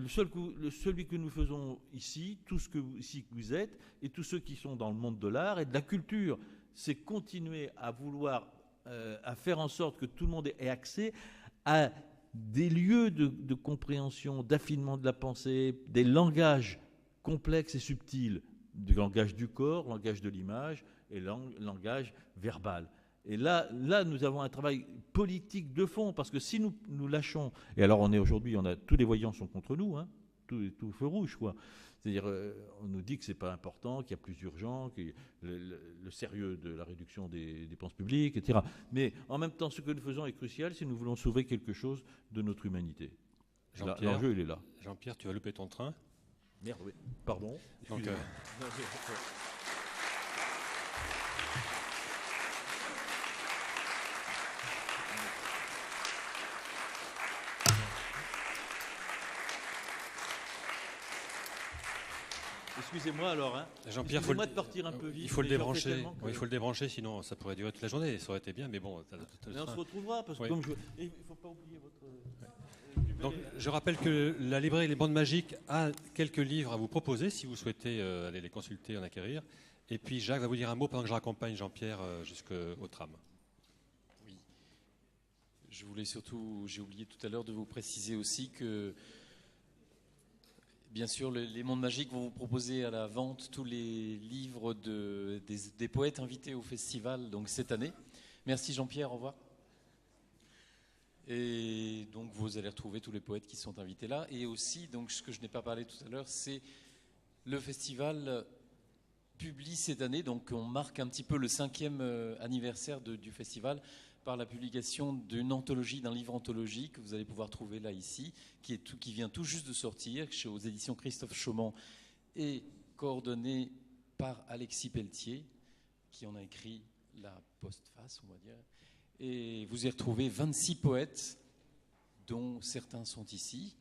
Speaker 3: Celui que nous faisons ici, tous ici que vous êtes, et tous ceux qui sont dans le monde de l'art et de la culture, c'est continuer à vouloir, à faire en sorte que tout le monde ait accès à des lieux de compréhension, d'affinement de la pensée, des langages complexes et subtils, du langage du corps, langage de l'image et langage verbal. Et là, nous avons un travail politique de fond, parce que si nous lâchons, et alors aujourd'hui, tous les voyants sont contre nous, hein, tout feu rouge, quoi. C'est-à-dire, on nous dit que c'est pas important, qu'il y a plus urgent, que le sérieux de la réduction des dépenses publiques, etc. Mais en même temps, ce que nous faisons est crucial si nous voulons sauver quelque chose de notre humanité. L'enjeu, il est là.
Speaker 1: Jean-Pierre, tu vas louper ton train.
Speaker 3: Merde, oui. Pardon.
Speaker 1: Donc,
Speaker 3: excusez-moi alors. Hein.
Speaker 1: Jean-Pierre,
Speaker 3: excusez-moi de partir un peu vite.
Speaker 1: Il faut le débrancher. Il faut le débrancher, sinon ça pourrait durer toute la journée. Ça aurait été bien, mais bon.
Speaker 3: Mais on se retrouvera parce que
Speaker 1: oui.
Speaker 3: comme il ne faut pas oublier votre.
Speaker 1: Donc, je rappelle que la librairie Les Bandes Magiques a quelques livres à vous proposer si vous souhaitez aller les consulter, en acquérir. Et puis Jacques va vous dire un mot pendant que je raccompagne Jean-Pierre jusqu'au tram.
Speaker 2: Oui. Je voulais surtout, j'ai oublié tout à l'heure de vous préciser aussi que, bien sûr, les Mondes Magiques vont vous proposer à la vente tous les livres des poètes invités au festival donc cette année. Merci Jean-Pierre, au revoir. Et donc vous allez retrouver tous les poètes qui sont invités là. Et aussi, donc ce que je n'ai pas parlé tout à l'heure, c'est le festival publie cette année, donc on marque un petit peu le 5e anniversaire du festival par la publication d'une anthologie, d'un livre anthologique que vous allez pouvoir trouver là ici, qui vient tout juste de sortir aux éditions Christophe Chaument et coordonné par Alexis Pelletier, qui en a écrit la postface, on va dire. Et vous y retrouvez 26 poètes, dont certains sont ici,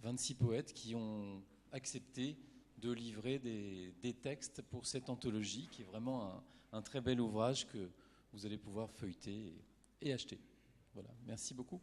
Speaker 2: 26 poètes qui ont accepté de livrer des textes pour cette anthologie, qui est vraiment un très bel ouvrage que vous allez pouvoir feuilleter et acheter. Voilà, merci beaucoup.